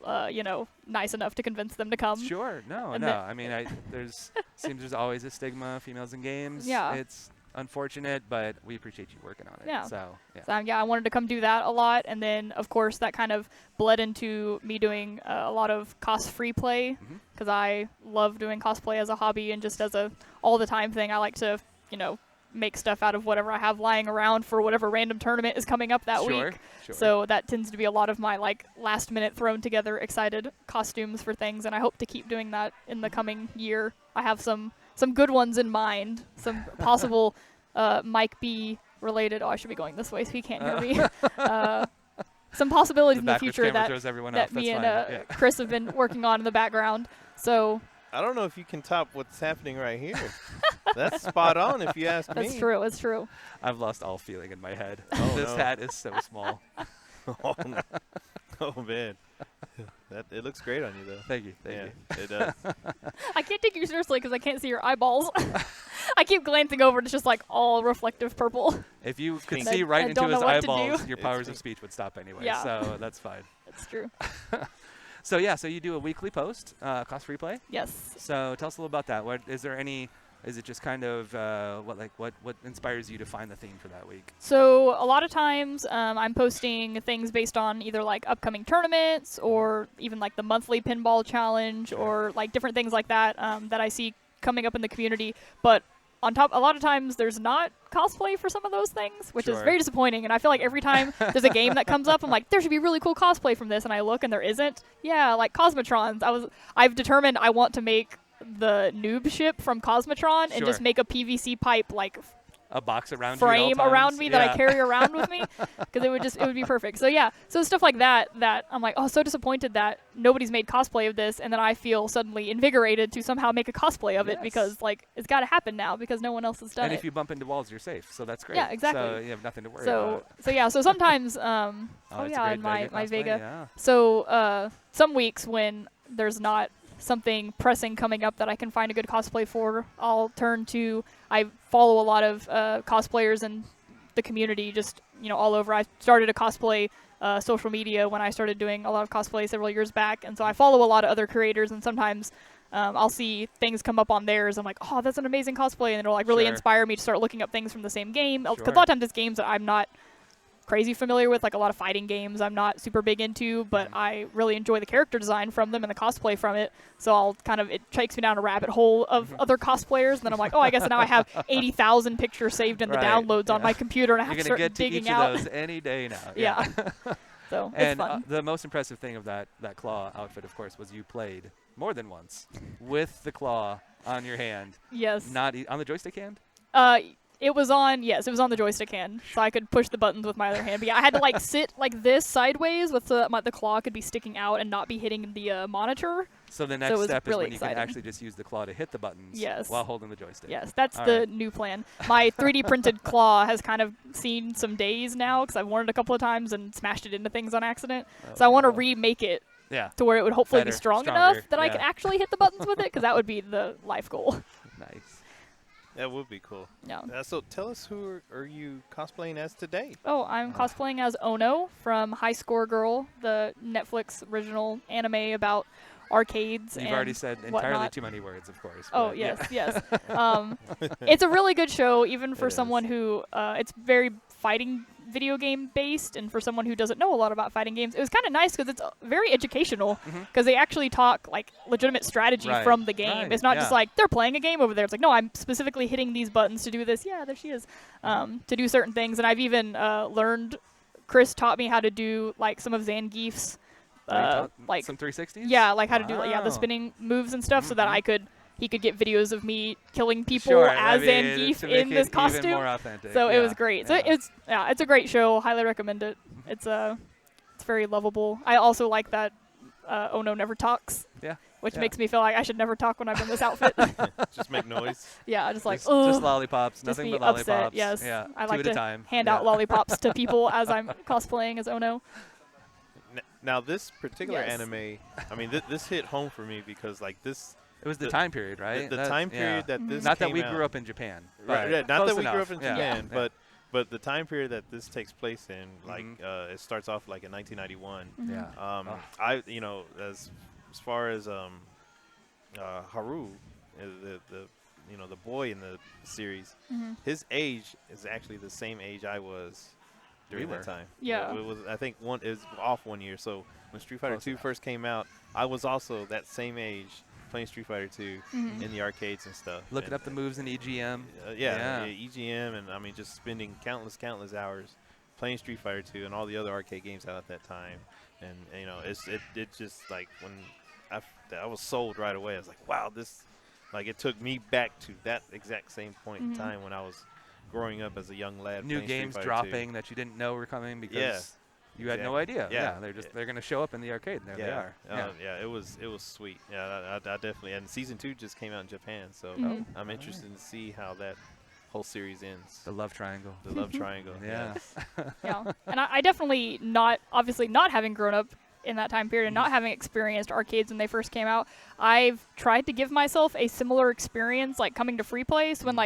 nice enough to convince them to come. Sure, no. I mean, seems there's always a stigma, females in games. Yeah. It's unfortunate, but we appreciate you working on it. Yeah. So I wanted to come do that a lot, and then, of course, that kind of bled into me doing a lot of free play, because I love doing cosplay as a hobby and just as a all-the-time thing. I like to, make stuff out of whatever I have lying around for whatever random tournament is coming up that Sure, week. sure. So that tends to be a lot of my like last minute thrown together excited costumes for things, and I hope to keep doing that in the coming year. I have some good ones in mind, some possible Mike B related. Oh, I should be going this way so he can't hear me. Some possibilities in the backwards future camera that, throws everyone that off. me That's and fine. Yeah. Chris have been working on in the background. So I don't know if you can top what's happening right here. That's spot on if you ask me. that's true. It's true. I've lost all feeling in my head. Oh, This no. hat is so small. Oh, no. Oh, man. It looks great on you, though. Thank you. Thank Yeah, you. it does. I can't take you seriously because I can't see your eyeballs. I keep glancing over and it's just like all reflective purple. If you could Pink. see I right into don't his know what to do. eyeballs, your It's powers of pink. speech would stop anyway. Yeah. So that's fine. It's true. So yeah, so you do a weekly post, cost free play. Yes. So tell us a little about that. What is there any? Is it just kind of what inspires you to find the theme for that week? So a lot of times I'm posting things based on either like upcoming tournaments or even like the monthly pinball challenge or like different things like that that I see coming up in the community. But on top, a lot of times there's not cosplay for some of those things, which is Sure. very disappointing. And I feel like every time there's a game that comes up, I'm like, there should be really cool cosplay from this, and I look and there isn't. Yeah, like Cosmotrons. I've determined I want to make the noob ship from Cosmotron and just Sure. make a PVC pipe like A box around frame you at all around times? me that I Yeah. carry around with me because it would be perfect. So yeah, so stuff like that I'm like, oh, so disappointed that nobody's made cosplay of this, and then I feel suddenly invigorated to somehow make a cosplay of it Yes. because like it's got to happen now because no one else has done And it. if you bump into walls, you're safe. So that's great. Yeah, exactly. So you have nothing to worry so about. so sometimes Oh, oh it's a yeah, great in my cosplay, Vega. Yeah. So some weeks when there's not something pressing coming up that I can find a good cosplay for, I'll turn to, I follow a lot of cosplayers in the community just, all over. I started a cosplay social media when I started doing a lot of cosplay several years back, and so I follow a lot of other creators, and sometimes I'll see things come up on theirs. I'm like, oh, that's an amazing cosplay, and it'll like really Sure. inspire me to start looking up things from the same game. Because Sure. a lot of times it's games that I'm not crazy familiar with, like a lot of fighting games I'm not super big into, but I really enjoy the character design from them and the cosplay from it. So it takes me down a rabbit hole of other cosplayers, and then I'm like, oh, I guess now I have 80,000 pictures saved in the Right, downloads on yeah. my computer, and I You're have to gonna start get to digging each out. of those any day now. Yeah. So it's And fun. the most impressive thing of that claw outfit, of course, was you played more than once with the claw on your hand, Yes. not on the joystick hand. It was on the joystick hand, so I could push the buttons with my other hand. But yeah, I had to like sit like this sideways with the claw could be sticking out and not be hitting the monitor. So the it next was step is really when you can exciting. actually just use the claw to hit the buttons Yes. while holding the joystick. Yes, that's All the right. new plan. My 3D printed claw has kind of seen some days now because I've worn it a couple of times and smashed it into things on accident. So I want to remake it Yeah. to where it would hopefully be Better, strong enough stronger, that I yeah. could actually hit the buttons with it, because that would be the life goal. Nice. That would be cool. Yeah. So tell us, who are you cosplaying as today? Oh, I'm cosplaying as Ono from High Score Girl, the Netflix original anime about arcades. You've and already said entirely whatnot. too many words, of course. Oh but yeah. yes, yes. It's a really good show, even for It someone is. who it's very fighting video game based, and for someone who doesn't know a lot about fighting games, it was kind of nice because it's very educational. Because they actually talk like legitimate strategy Right, from the game. right, It's not just yeah. like they're playing a game over there. It's like, no, I'm specifically hitting these buttons to do this. Yeah, there she is. To do certain things, and I've even learned. Chris taught me how to do like some of Zangief's like some 360s. yeah, like how to do like, the Wow. spinning moves and stuff, so that he could get videos of me killing people Sure, as I mean, Zangief to make in this it even costume. more authentic. So it yeah, was great. So yeah. it's a great show. Highly recommend it. It's very lovable. I also like that Ono never talks. Yeah, Which yeah. makes me feel like I should never talk when I'm in this outfit. Just make noise. Yeah, just like just ugh. lollipops, Just nothing be but lollipops. upset. Yes, Yeah, I two like at to a time. hand yeah. out lollipops to people as I'm cosplaying as Ono. Now, this particular Yes. anime, I mean, this hit home for me because, like, this It was the the- time period, right? the That- time yeah. period that this Not that came we out, grew up in Japan. right? but Yeah, not close that we grew enough. up in Yeah. Japan, Yeah. but the time period that this takes place in, like, Mhm. it starts off like in 1991. Yeah. Oh. As far as Haru, the boy in the series, his age is actually the same age I was during We that were. time. Yeah. It was, I think it was off 1 year. So when Street Fighter Close 2 enough. first came out, I was also that same age playing Street Fighter 2 in the arcades and stuff. Looking and, up the moves in EGM. Yeah, EGM, and I mean just spending countless hours playing Street Fighter 2 and all the other arcade games out at that time. And you know, it just like when I was sold right away. I was like, wow, this, like, it took me back to that exact same point in time when I was growing up as a young lad. New games dropping that you didn't know were coming because you had no idea. Yeah, they're gonna show up in the arcade. And there they are. It was sweet. Yeah, I definitely. And season 2 just came out in Japan, so I'm interested to see how that whole series ends. The love triangle. The love triangle. Yeah. Yeah, and I definitely obviously not having grown up in that time period and not having experienced arcades when they first came out, I've tried to give myself a similar experience, like coming to free play. So when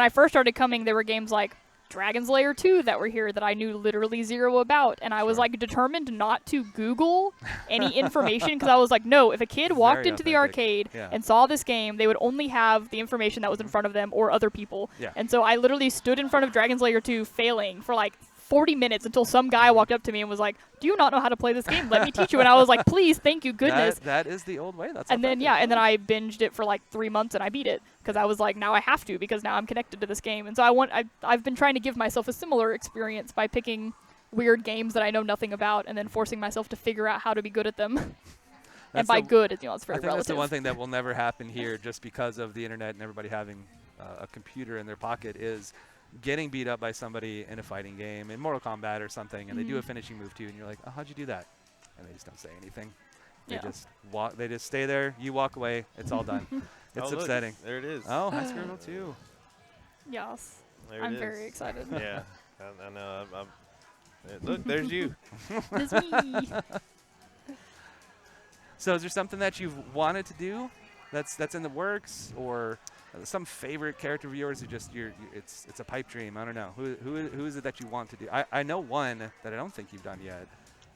I first started coming, there were games like Dragon's Lair 2 that were here that I knew literally zero about, and I was like determined not to Google any information because I was like, no, if a kid walked into the arcade and saw this game, they would only have the information that was in front of them or other people. And so I literally stood in front of Dragon's Lair 2 failing for like 40 minutes until some guy walked up to me and was like, do you not know how to play this game? Let me teach you. And I was like, please, thank you, goodness. That is the old way. That's and then and then I binged it for like 3 months and I beat it because I was like, now I have to because now I'm connected to this game. And so I've been trying to give myself a similar experience by picking weird games that I know nothing about and then forcing myself to figure out how to be good at them. And by good, it's very relative. I think that's the one thing that will never happen here just because of the internet and everybody having a computer in their pocket is getting beat up by somebody in a fighting game, in Mortal Kombat or something, and they do a finishing move to you, and you're like, oh, how'd you do that? And they just don't say anything. They just walk. They just stay there. You walk away. It's all done. It's upsetting. There it is. Oh, High Scribble 2. Yes. There I'm very excited. Yeah. I know. Look, there's you. It's me. So is there something that you've wanted to do that's in the works, or some favorite character of yours who just it's a pipe dream? I don't know. Who is it that you want to do? I know one that I don't think you've done yet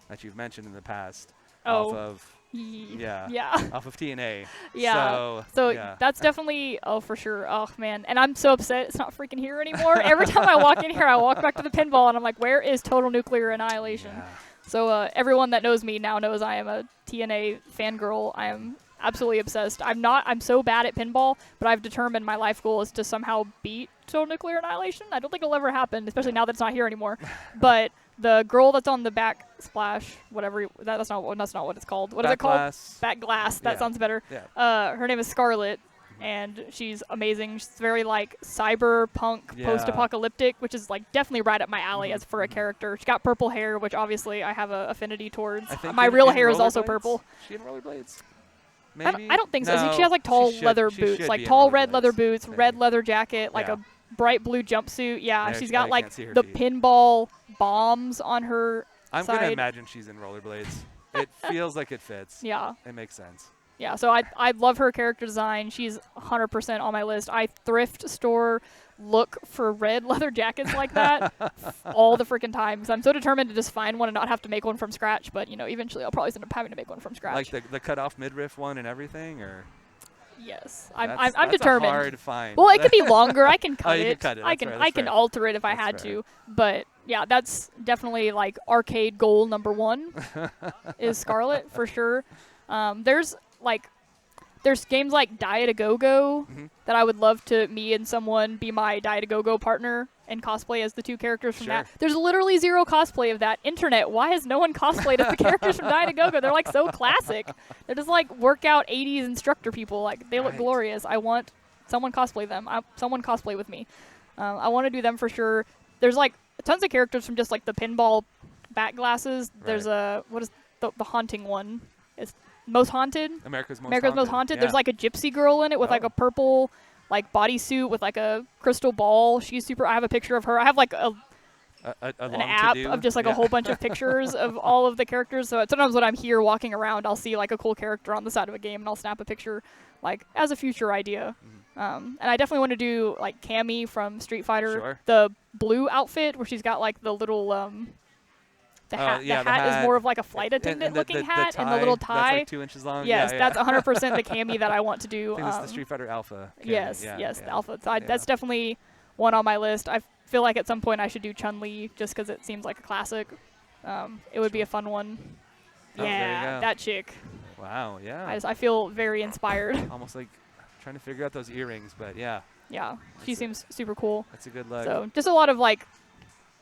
that you've mentioned in the past. Off of off of TNA. Yeah. So that's definitely for sure. Oh man, and I'm so upset it's not freaking here anymore. Every time I walk in here, I walk back to the pinball and I'm like, where is Total Nuclear Annihilation? Yeah. So everyone that knows me now knows I am a TNA fangirl. I am absolutely obsessed. I'm so bad at pinball, but I've determined my life goal is to somehow beat Total Nuclear Annihilation. I don't think it'll ever happen, especially now that it's not here anymore. But the girl that's on the backsplash, whatever, that's not what it's called. What is it called? Back glass. That sounds better. Yeah. Her name is Scarlet, and she's amazing. She's very like cyberpunk, post-apocalyptic, which is like definitely right up my alley as for a character. She's got purple hair, which obviously I have an affinity towards. My real hair is also purple. Is she in rollerblades? I don't think so. No, she has like tall leather boots, like tall red leather boots, red leather jacket, like a bright blue jumpsuit. Yeah, she's got like the pinball bombs on her I'm going to imagine she's in rollerblades. It feels like it fits. Yeah. It makes sense. Yeah, so I love her character design. She's 100% on my list. I thrift store look for red leather jackets like that all the freaking time. Because I'm so determined to just find one and not have to make one from scratch. But, you know, eventually I'll probably end up having to make one from scratch. Like the cut-off midriff one and everything? Or yes. That's I'm determined. A hard find. Well, it could be longer. I can cut you it. Can cut it. I can alter it if I had to. But, yeah, that's definitely, like, arcade goal number one is Scarlet for sure. There's games like Diet-A-Go-Go that I would love to me and someone be my Diet-A-Go-Go partner and cosplay as the two characters from that. There's literally zero cosplay of that. Internet, why has no one cosplayed as the characters from Diet-A-Go-Go? They're like so classic. They're just like workout 80s instructor people. Like they look glorious. I want someone cosplay them. Someone cosplay with me. I want to do them for sure. There's like tons of characters from just like the pinball back glasses. There's what is the haunting one? It's Most Haunted. America's Most Haunted. Yeah. There's like a gypsy girl in it with like a purple like bodysuit with like a crystal ball. She's super. I have a picture of her. I have like an app of just like a whole bunch of pictures of all of the characters. So sometimes when I'm here walking around, I'll see like a cool character on the side of a game and I'll snap a picture like as a future idea. And I definitely want to do like Cammy from Street Fighter, the blue outfit where she's got like the little the hat is more of like a flight attendant looking hat, and the little tie. That's like 2 inches long. Yes, that's 100% the Cammy that I want to do. I think it's the Street Fighter Alpha. Yes, the Alpha. So that's definitely one on my list. I feel like at some point I should do Chun-Li just because it seems like a classic. It would be a fun one. Yeah, that chick. Wow, yeah. I feel very inspired. Almost like trying to figure out those earrings, but yeah, Yeah, she seems super cool. that's a good look. So just a lot of like,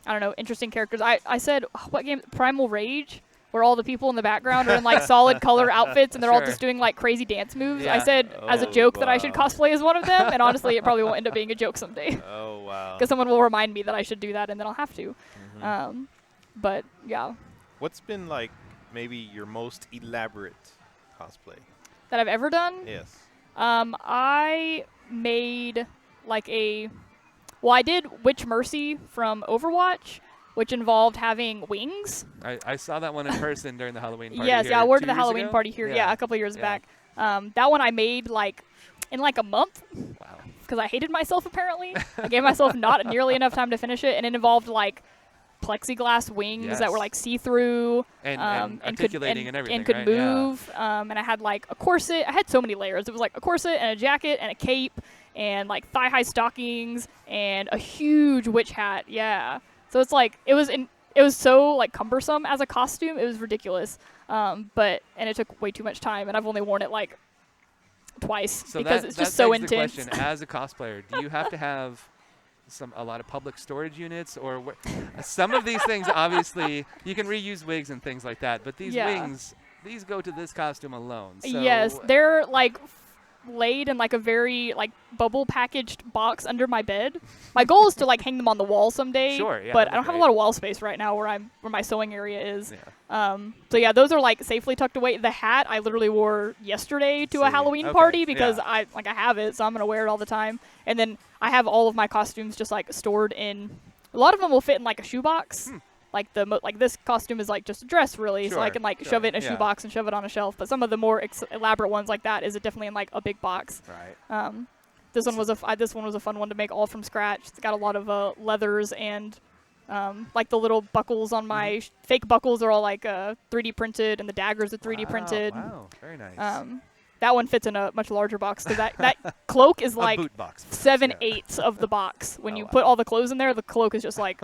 I don't know, interesting characters. I said, what game? Primal Rage, where all the people in the background are in like solid color outfits and they're all Sure. just doing like crazy dance moves. Yeah. I said as a Oh, joke that I should wow. cosplay as one of them, and honestly, it probably won't end up being a joke someday Oh, wow. because someone will remind me that I should do that, and then I'll have to. Mhm. But yeah, What's been like maybe your most elaborate cosplay? that I've ever done. Yes. I made like I did Witch Mercy from Overwatch, which involved having wings. I saw that one in person during the Halloween party. Yes, here yeah, I wore it 2 to the years Halloween ago? party here. Yeah, a couple years Yeah. back. That one I made like in like a month Wow. because I hated myself. Apparently, I gave myself not nearly enough time to finish it, and it involved like plexiglass wings that were Yes. like see-through And could, articulating and everything, and could right? Yeah. move. And I had like a corset. I had so many layers. It was like a corset and a jacket and a cape and like thigh-high stockings and a huge witch hat. Yeah. So it's like it was so like cumbersome as a costume. It was ridiculous. And it took way too much time, and I've only worn it like twice So because that, it's that just so begs the intense. question, as a cosplayer, do you have to have a lot of public storage units, or some of these things? Obviously, you can reuse wigs and things like that, but these Yeah. wings, these go to this costume alone. So Yes, they're like laid in like a very like bubble packaged box under my bed. My goal is to like hang them on the wall someday. Sure, yeah, but that'd I don't be have a great. lot of wall space right now where my sewing area is. Yeah. So yeah, those are like safely tucked away. The hat I literally wore yesterday to a See, Halloween okay, party because yeah. I have it, so I'm gonna wear it all the time. And then I have all of my costumes just like stored in. A lot of them will fit in like a shoebox. Like like this costume is like just a dress really, so I Sure, can like sure, shove it in a yeah. shoebox and shove it on a shelf. But some of the more elaborate ones like that is definitely in like a big box. Right. This one was a fun one to make all from scratch. It's got a lot of leathers and like the little buckles on my fake buckles are all like 3D printed, and the daggers are 3D printed. Wow, very nice. That one fits in a much larger box because that cloak is A like boot box. perhaps, 7/8 of the box. When Oh, you wow. put all the clothes in there, the cloak is just like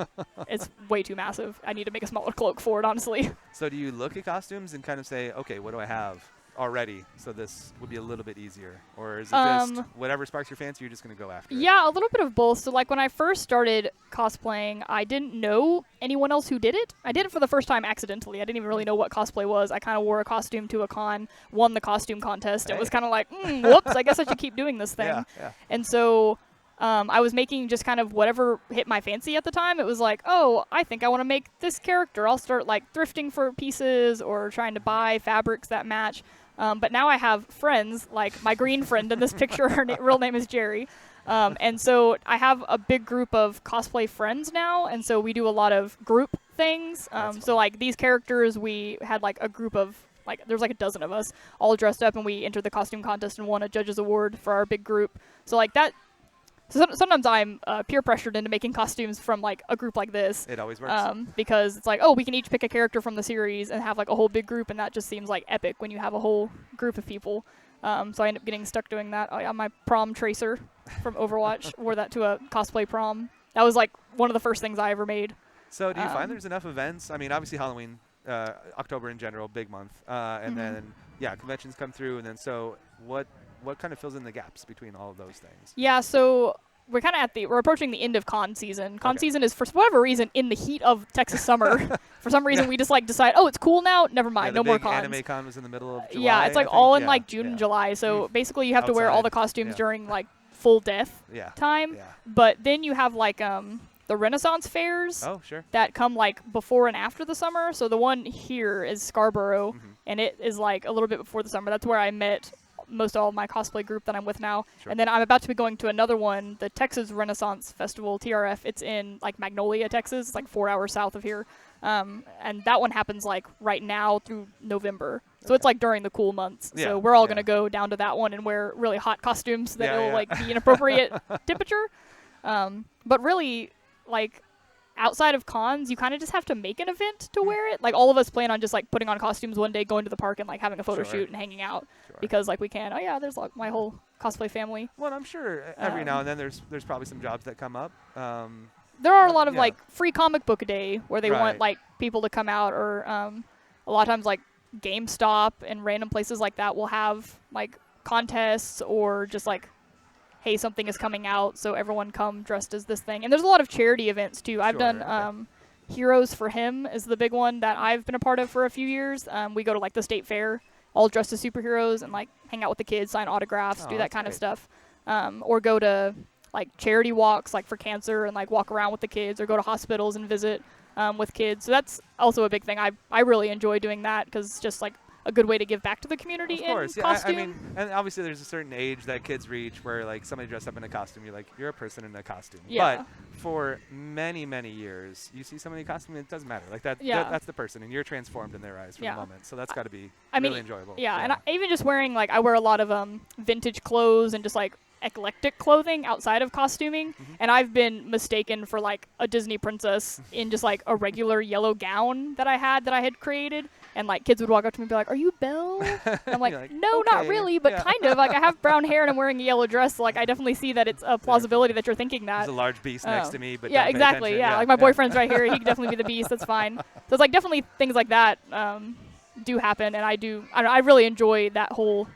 it's way too massive. I need to make a smaller cloak for it, honestly. So do you look at costumes and kind of say, okay, what do I have already? So this would be a little bit easier, or is it just whatever sparks your fancy, you're just going to go after it? Yeah, a little bit of both. So like when I first started cosplaying, I didn't know anyone else who did it. I did it for the first time accidentally. I didn't even really know what cosplay was. I kind of wore a costume to a con, won the costume contest. It was kind of like, whoops, I guess I should keep doing this thing. Yeah. And so I was making just kind of whatever hit my fancy at the time. It was like, oh, I think I want to make this character. I'll start like thrifting for pieces or trying to buy fabrics that match. But now I have friends, like my green friend in this picture. Her real name is Jerry. And so I have a big group of cosplay friends now. And so we do a lot of group things. So like these characters, we had like a group of, like there's like a dozen of us all dressed up, and we entered the costume contest and won a judge's award for our big group. So like that. So sometimes I'm peer pressured into making costumes from like a group like this. It always works. Because it's like, oh, we can each pick a character from the series and have like a whole big group, and that just seems like epic when you have a whole group of people. So I end up getting stuck doing that. Oh, yeah, my prom tracer from Overwatch wore that to a cosplay prom. That was like one of the first things I ever made. So do you find there's enough events? I mean, obviously Halloween, October in general, big month, and then conventions come through, and then so what kind of fills in the gaps between all of those things? Yeah, so we're kind of we're approaching the end of con season. Con season is, for whatever reason, in the heat of Texas summer. For some reason, we just like decide, oh, it's cool now. Never mind, the no more big cons. Anime con was in the middle of July. Yeah, it's like I all think. in like June and July. So basically, you have to wear all Outside. the costumes Yeah. during like full death Yeah. time. Yeah. But then you have like the Renaissance fairs Oh, sure. that come like before and after the summer. So the one here is Scarborough, and it is like a little bit before the summer. That's where I met most all of my cosplay group that I'm with now. Sure. And then I'm about to be going to another one, the Texas Renaissance Festival, TRF. It's in like Magnolia, Texas. It's like 4 hours south of here. And that one happens like right now through November. So it's like during the cool months. Yeah, So we're all yeah. going to go down to that one and wear really hot costumes that Yeah, will yeah. like be an appropriate temperature. But really, like, outside of cons, you kind of just have to make an event to wear it. Like, all of us plan on just, like, putting on costumes one day, going to the park, and, like, having a photo Sure. shoot and hanging out. Sure. Because, like, we can. Oh, yeah, there's, like, my whole cosplay family. Well, I'm sure every now and then there's probably some jobs that come up. There are a lot of, yeah. like, free comic book day where they Right. want, like, people to come out. Or a lot of times, like, GameStop and random places like that will have like contests or just like, hey, something is coming out, so everyone come dressed as this thing. And there's a lot of charity events too. I've done Heroes for Him is the big one that I've been a part of for a few years. We go to like the state fair, all dressed as superheroes, and like hang out with the kids, sign autographs, do that kind of stuff. Or go to like charity walks, like for cancer, and like walk around with the kids, or go to hospitals and visit with kids. So that's also a big thing. I really enjoy doing that because it's just like a good way to give back to the community. Of course, in yeah. costume. I mean, and obviously there's a certain age that kids reach where like somebody dressed up in a costume, you're like, you're a person in a costume. Yeah. But for many, many years, you see somebody in a costume, it doesn't matter. Like that's the person, and you're transformed in their eyes for the moment. So that's got to be really enjoyable. Yeah, and even just wearing like I wear a lot of vintage clothes and just like eclectic clothing outside of costuming, and I've been mistaken for like a Disney princess in just like a regular yellow gown that I had created, and like kids would walk up to me and be like, "Are you Belle?" And I'm like, "No, okay, not really, but kind of. Like I have brown hair and I'm wearing a yellow dress, so like I definitely see that it's a plausibility that you're thinking that." There's a large beast next to me, but yeah, don't pay exactly. attention. Yeah, like my boyfriend's right here. He could definitely be the beast. That's fine. So it's like definitely things like that do happen, and I really enjoy that whole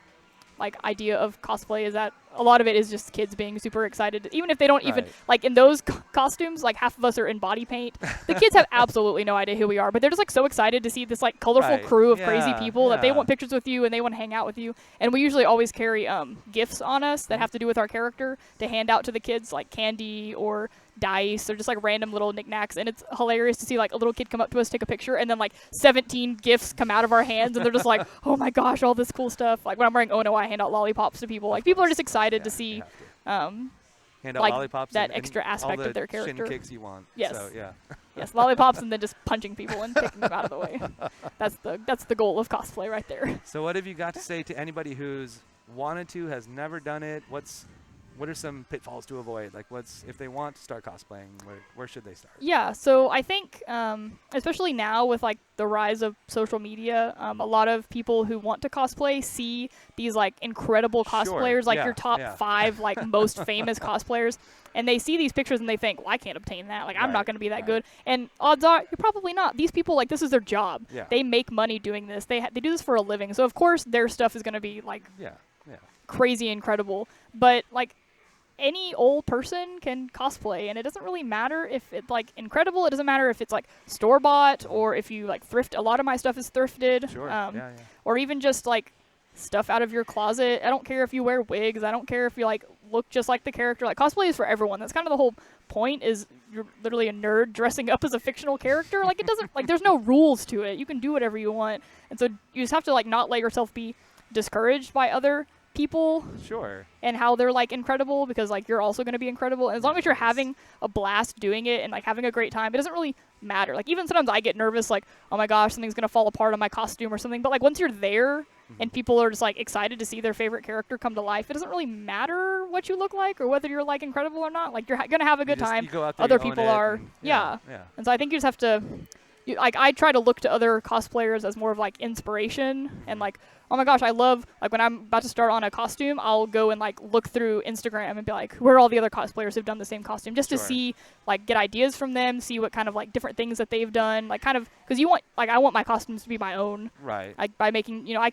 like idea of cosplay. Is that a lot of it is just kids being super excited, even if they don't even like in those costumes. Like half of us are in body paint. The kids have absolutely no idea who we are, but they're just like so excited to see this like colorful crew of crazy people that they want pictures with you and they want to hang out with you. And we usually always carry gifts on us that have to do with our character to hand out to the kids, like candy or dice or just like random little knickknacks. And it's hilarious to see like a little kid come up to us, take a picture, and then like 17 gifts come out of our hands, and they're just like, oh my gosh, all this cool stuff. Like when I'm wearing Ono, I hand out lollipops to people. Like people are just excited to see hand out like lollipops that and extra aspect all the of their character. Shin kicks you want. Yes. So, yeah. Yes, lollipops and then just punching people and kicking them out of the way. That's the goal of cosplay right there. So what have you got to say to anybody who's wanted to, has never done it? What are some pitfalls to avoid? Like if they want to start cosplaying, where should they start? Yeah, so I think especially now with like the rise of social media, a lot of people who want to cosplay see these like incredible cosplayers, like your top 5 like most famous cosplayers, and they see these pictures and they think, well, I can't obtain that. Like I'm not going to be that good. And odds are you're probably not. These people, like, this is their job. Yeah. They make money doing this. They do this for a living. So of course their stuff is going to be like crazy incredible. But like any old person can cosplay, and it doesn't really matter if it's like incredible. It doesn't matter if it's like store-bought or if you like thrift. A lot of my stuff is thrifted. Sure. Or even just like stuff out of your closet. I don't care if you wear wigs. I don't care if you like look just like the character. Like cosplay is for everyone. That's kind of the whole point, is you're literally a nerd dressing up as a fictional character. Like it doesn't like there's no rules to it. You can do whatever you want. And so you just have to like not let yourself be discouraged by other people and how they're like incredible, because like you're also going to be incredible. And as long as you're having a blast doing it and like having a great time, it doesn't really matter. Like even sometimes I get nervous, like, oh my gosh, something's going to fall apart on my costume or something. But like once you're there and people are just like excited to see their favorite character come to life, it doesn't really matter what you look like or whether you're like incredible or not. Like you're going to have a good time. Other people are. And so I think you just have to like I try to look to other cosplayers as more of like inspiration, and like, oh my gosh, I love, like when I'm about to start on a costume, I'll go and like look through Instagram and be like, where are all the other cosplayers who've done the same costume, just to see, like, get ideas from them, see what kind of like different things that they've done, like kind of, because you want, like I want my costumes to be my own, like by making, you know,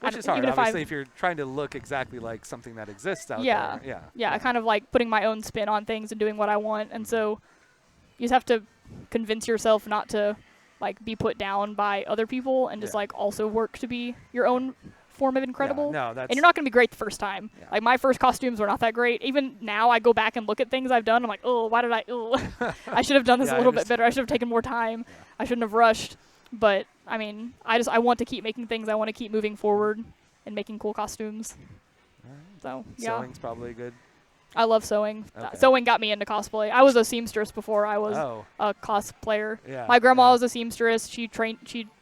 which is hard, even obviously, if you're trying to look exactly like something that exists out there. I kind of like putting my own spin on things and doing what I want, and so you just have to convince yourself not to like be put down by other people, and just like also work to be your own form of incredible. And you're not going to be great the first time. Like my first costumes were not that great. Even now I go back and look at things I've done, I'm like, oh, why did I should have done this a little bit better. I should have taken more time. I shouldn't have rushed. But I mean, I want to keep making things. I want to keep moving forward and making cool costumes. So sewing's probably good. I love sewing. Sewing got me into cosplay. I was a seamstress before I was a cosplayer. My grandma was a seamstress. She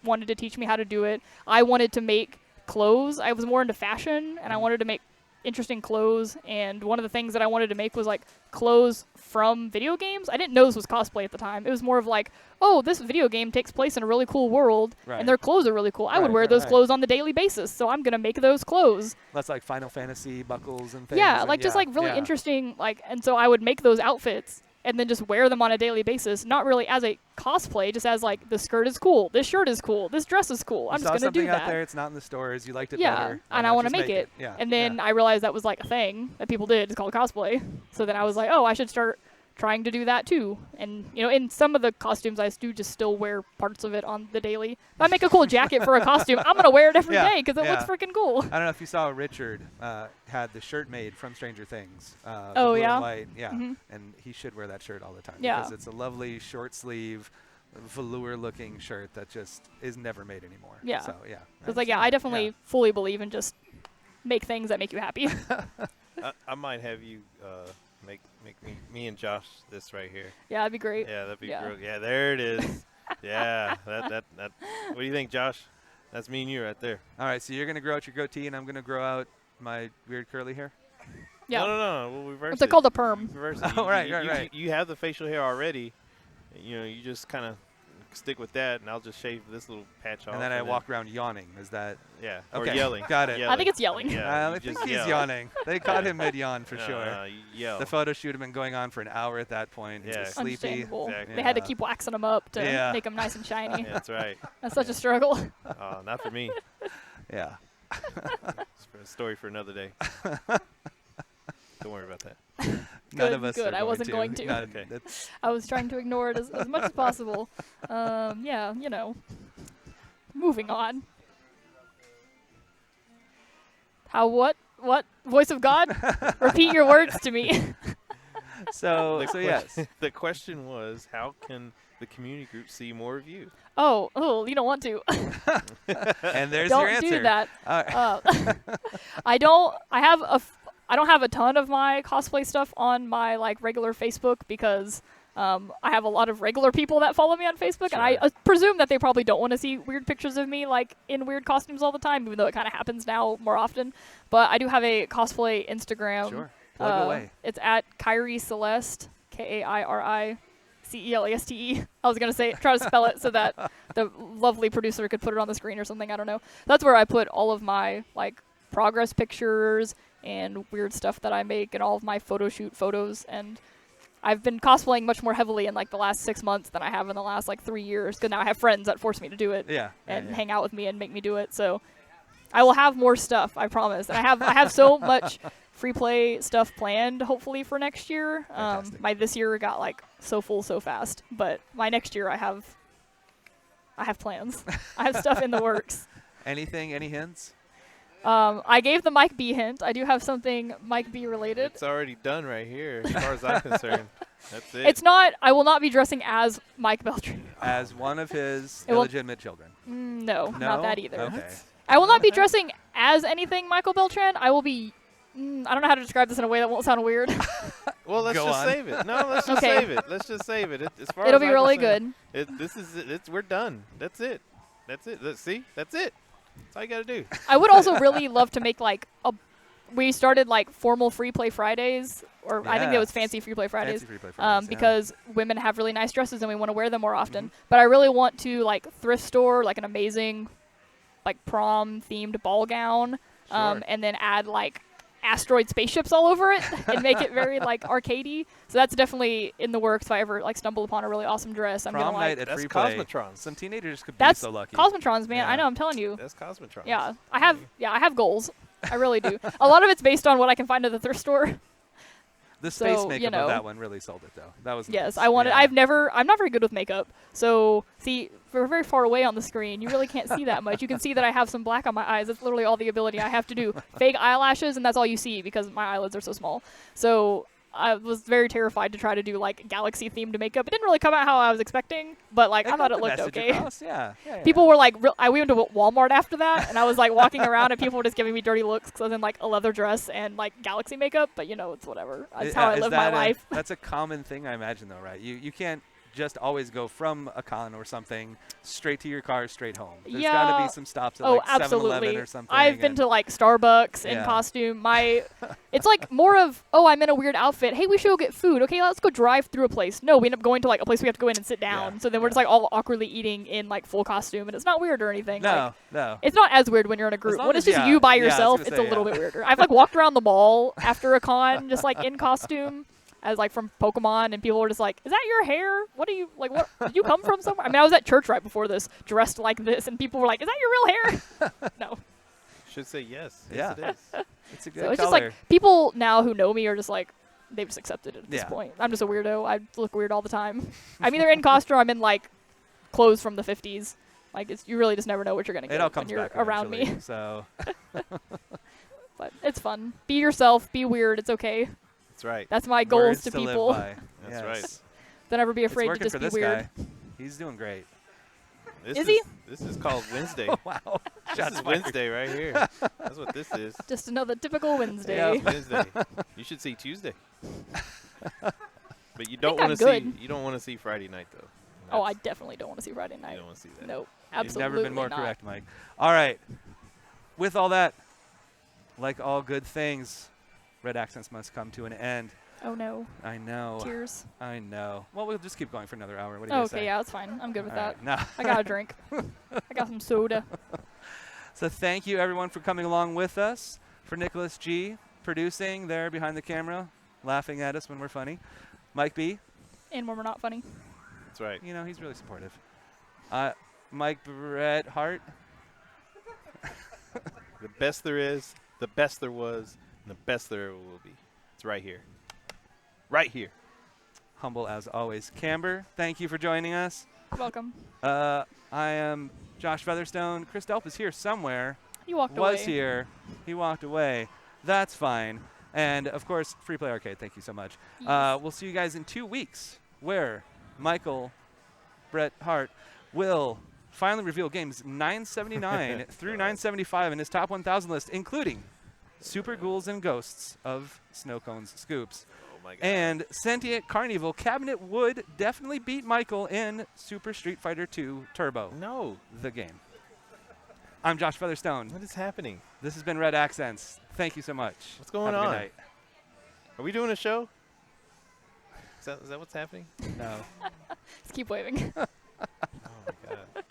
wanted to teach me how to do it. I wanted to make clothes. I was more into fashion, and I wanted to make interesting clothes. And one of the things that I wanted to make was like clothes from video games. I didn't know this was cosplay at the time. It was more of like, oh, this video game takes place in a really cool world, and their clothes are really cool. I would wear those clothes on the daily basis, so I'm gonna make those clothes. That's like Final Fantasy buckles and things. Yeah, like just like really interesting, like, and so I would make those outfits and then just wear them on a daily basis, not really as a cosplay, just as like this skirt is cool, this shirt is cool, this dress is cool. I'm You just saw going to do something out that. there, it's not in the stores, you liked it Yeah, better. why and I not want to just make it. Yeah. And then yeah. I realized that was like a thing that people did. It's called cosplay. So then I was like, oh, I should start trying to do that too. And in some of the costumes, I do just still wear parts of it on the daily. If I make a cool jacket for a costume, I'm gonna wear it every Yeah, day because it looks yeah. freaking cool. I don't know if you saw Richard had the shirt made from Stranger Things. The Oh, blue yeah? and white, yeah. Mhm. And he should wear that shirt all the time Yeah. because it's a lovely short sleeve, velour-looking shirt that just is never made anymore. Yeah. So yeah. It's like, yeah, I definitely fully believe in just make things that make you happy. I might have you make me and Josh this right here. Yeah, that'd be great. Yeah, that'd be Yeah. great. Yeah, there it is. Yeah, that. What do you think, Josh? That's me and you right there. All right, so you're gonna grow out your goatee, and I'm gonna grow out my weird curly hair. Yeah. No. We'll reverse What's it. it called? A perm. Reverse it. Oh, right. You have the facial hair already. You just kind of stick with that, and I'll just shave this little patch off. And then I walk around yawning. Is that? Yeah. Or Okay. yelling. Got it. I think it's yelling. Yeah, I you think just he's yell. yawning. They caught him mid-yawn for No, sure. no, you yell. The photo shoot had been going on for an hour at that point. He Yeah. was sleepy. Understandable. Exactly. They had to Yeah. keep waxing them up to Yeah. make them nice and shiny. Yeah, that's right. That's such a struggle. Not for me. Yeah. It's a story for another day. Don't worry about that. None Good, of us good. are I wasn't to. going to. None- Okay. that's- I was trying to ignore it as much as possible. Yeah, moving on. What? Voice of God? Repeat your words to me. So yes. The question was, how can the community group see more of you? Oh, you don't want to. And there's Don't your answer. do that. All right. I don't have a ton of my cosplay stuff on my like regular Facebook because I have a lot of regular people that follow me on Facebook, and I Sure. presume that they probably don't want to see weird pictures of me like in weird costumes all the time, even though it kind of happens now more often. But I do have a cosplay Instagram. Sure. Plug away. It's at Kyrie Celeste, KAIRICELASTE. I was gonna try to spell it so that the lovely producer could put it on the screen or something. I don't know. That's where I put all of my like progress pictures and weird stuff that I make and all of my photo shoot photos. And I've been cosplaying much more heavily in like the last 6 months than I have in the last like 3 years, because now I have friends that force me to do it Yeah. and yeah. hang out with me and make me do it. So I will have more stuff, I promise. And I have so much free play stuff planned, hopefully for next year. Fantastic. My this year got like so full so fast, but my next year I have plans. I have stuff in the works. Anything? Any hints? I gave the Mike B hint. I do have something Mike B related. It's already done right here, as far as I'm concerned. That's it. It's not. I will not be dressing as Mike Beltran. As one of his It will- illegitimate children. No, No? not that either. Okay. I will not be dressing as anything Michael Beltran. I will be. I don't know how to describe this in a way that won't sound weird. Well, let's Go just on. save it. No, let's just Okay. save it. Let's just save it. As far It'll as be I'm really concerned, good. This is it. We're done. That's it. That's it. See? That's it. That's all you got to do. I would also really love to make like a. We started like formal free play Fridays, or I think it was Yes. fancy free play Fridays. Fancy free play Fridays, yeah. Because women have really nice dresses and we want to wear them more often. But I really want to like thrift store like an amazing, like prom themed ball gown, Sure. and then add like asteroid spaceships all over it and make it very like arcadey. So that's definitely in the works. If I ever like stumble upon a really awesome dress, I'm Prom gonna like. night at That's free play. Cosmotrons. Some teenagers could That's be so lucky. Cosmotrons, man. I Yeah. know. I'm telling you. That's Cosmotrons. Yeah, I have goals. I really do. A lot of it's based on what I can find at the thrift store. The space So, makeup you know. of that one really sold it, though. That was Yes, nice. I wanted. Yeah. I'm not very good with makeup. So see, we're very far away on the screen. You really can't see that much. You can see that I have some black on my eyes. That's literally all the ability I have to do. Fake eyelashes, and that's all you see because my eyelids are so small. So I was very terrified to try to do like galaxy themed makeup. It didn't really come out how I was expecting, but like I got thought it the looked message okay. across, Yeah. People were like, we went to Walmart after that, and I was like walking around, and people were just giving me dirty looks because I was in like a leather dress and like galaxy makeup. But it's whatever. That's how I Is live my that life. That's a common thing, I imagine, though, right? You can't just always go from a con or something straight to your car, straight home. There's got to Yeah. be some stops at Oh, like 7-Eleven absolutely. or something. I've been and- to like Starbucks in Yeah. costume. It's like more of, I'm in a weird outfit. Hey, we should go get food. Okay, let's go drive through a place. No, we end up going to like a place we have to go in and sit down. Yeah, So then we're just like all awkwardly eating in like full costume, and it's not weird or anything. No, Like, no. it's not as weird when you're in a group. long When it's as- just yeah, you by yeah, I was yourself, gonna it's say, a little yeah. bit weirder. I've like walked around the mall after a con, just like in costume. as like from Pokemon, and people were just like, "Is that your hair? What do you like? What did you come from somewhere?" I mean, I was at church right before this, dressed like this, and people were like, "Is that your real hair?" No. Should say yes. Yeah. Yes, it is. It's a good So it's color. just like people now who know me are just like they've just accepted it at this Yeah. point. I'm just a weirdo. I look weird all the time. I'm either in costume or I'm in like clothes from the 50s. Like you really just never know what you're gonna get it all when comes you're back around me. eventually, So But it's fun. Be yourself. Be weird. It's okay. That's right. That's my goals words to live people. by. That's Yes. right. Don't ever be It's afraid to working just for be this weird. guy. He's doing great. This Is he? This is called Wednesday. Wow. This Shots is fired. Wednesday right here. That's what this is. Just another typical Wednesday. Yeah. It's Wednesday. You should see Tuesday. But you don't I'm want to see. good. You don't want to see Friday night though. Oh, I That's- definitely don't want to see Friday You night. don't want to see that. Nope. You've Absolutely never been more not. correct, Mike. All right. With all that, like all good things, Red Accents must come to an end. Oh no. I know. Tears. I know. Well, we'll just keep going for another hour. What do you guys say? Okay, yeah, that's fine. I'm good with All that. right. No. I got a drink. I got some soda. So thank you, everyone, for coming along with us. For Nicholas G. producing there behind the camera, laughing at us when we're funny. Mike B. And when we're not funny. That's right. You know, he's really supportive. Mike Brett Hart. The best there is, the best there was, and the best there ever will be. It's right here. Right here. Humble as always. Kamber, thank you for joining us. Welcome. I am Josh Featherstone. Chris Delp is here somewhere. You walked Was away. here. He walked away. That's fine. And, of course, Free Play Arcade, thank you so much. Yes. We'll see you guys in 2 weeks where Michael Brett Hart will finally reveal games 979 through 975 in his top 1,000 list, including Super Ghouls and Ghosts of Snow Cones Scoops. Oh my God. And Sentient Carnival Cabinet would definitely beat Michael in Super Street Fighter 2 Turbo, No. the game. I'm Josh Featherstone. What is happening? This has been Red Accents. Thank you so much. What's going Have a on? good night. Are we doing a show? Is that what's happening? No. Just keep waving. Oh my God.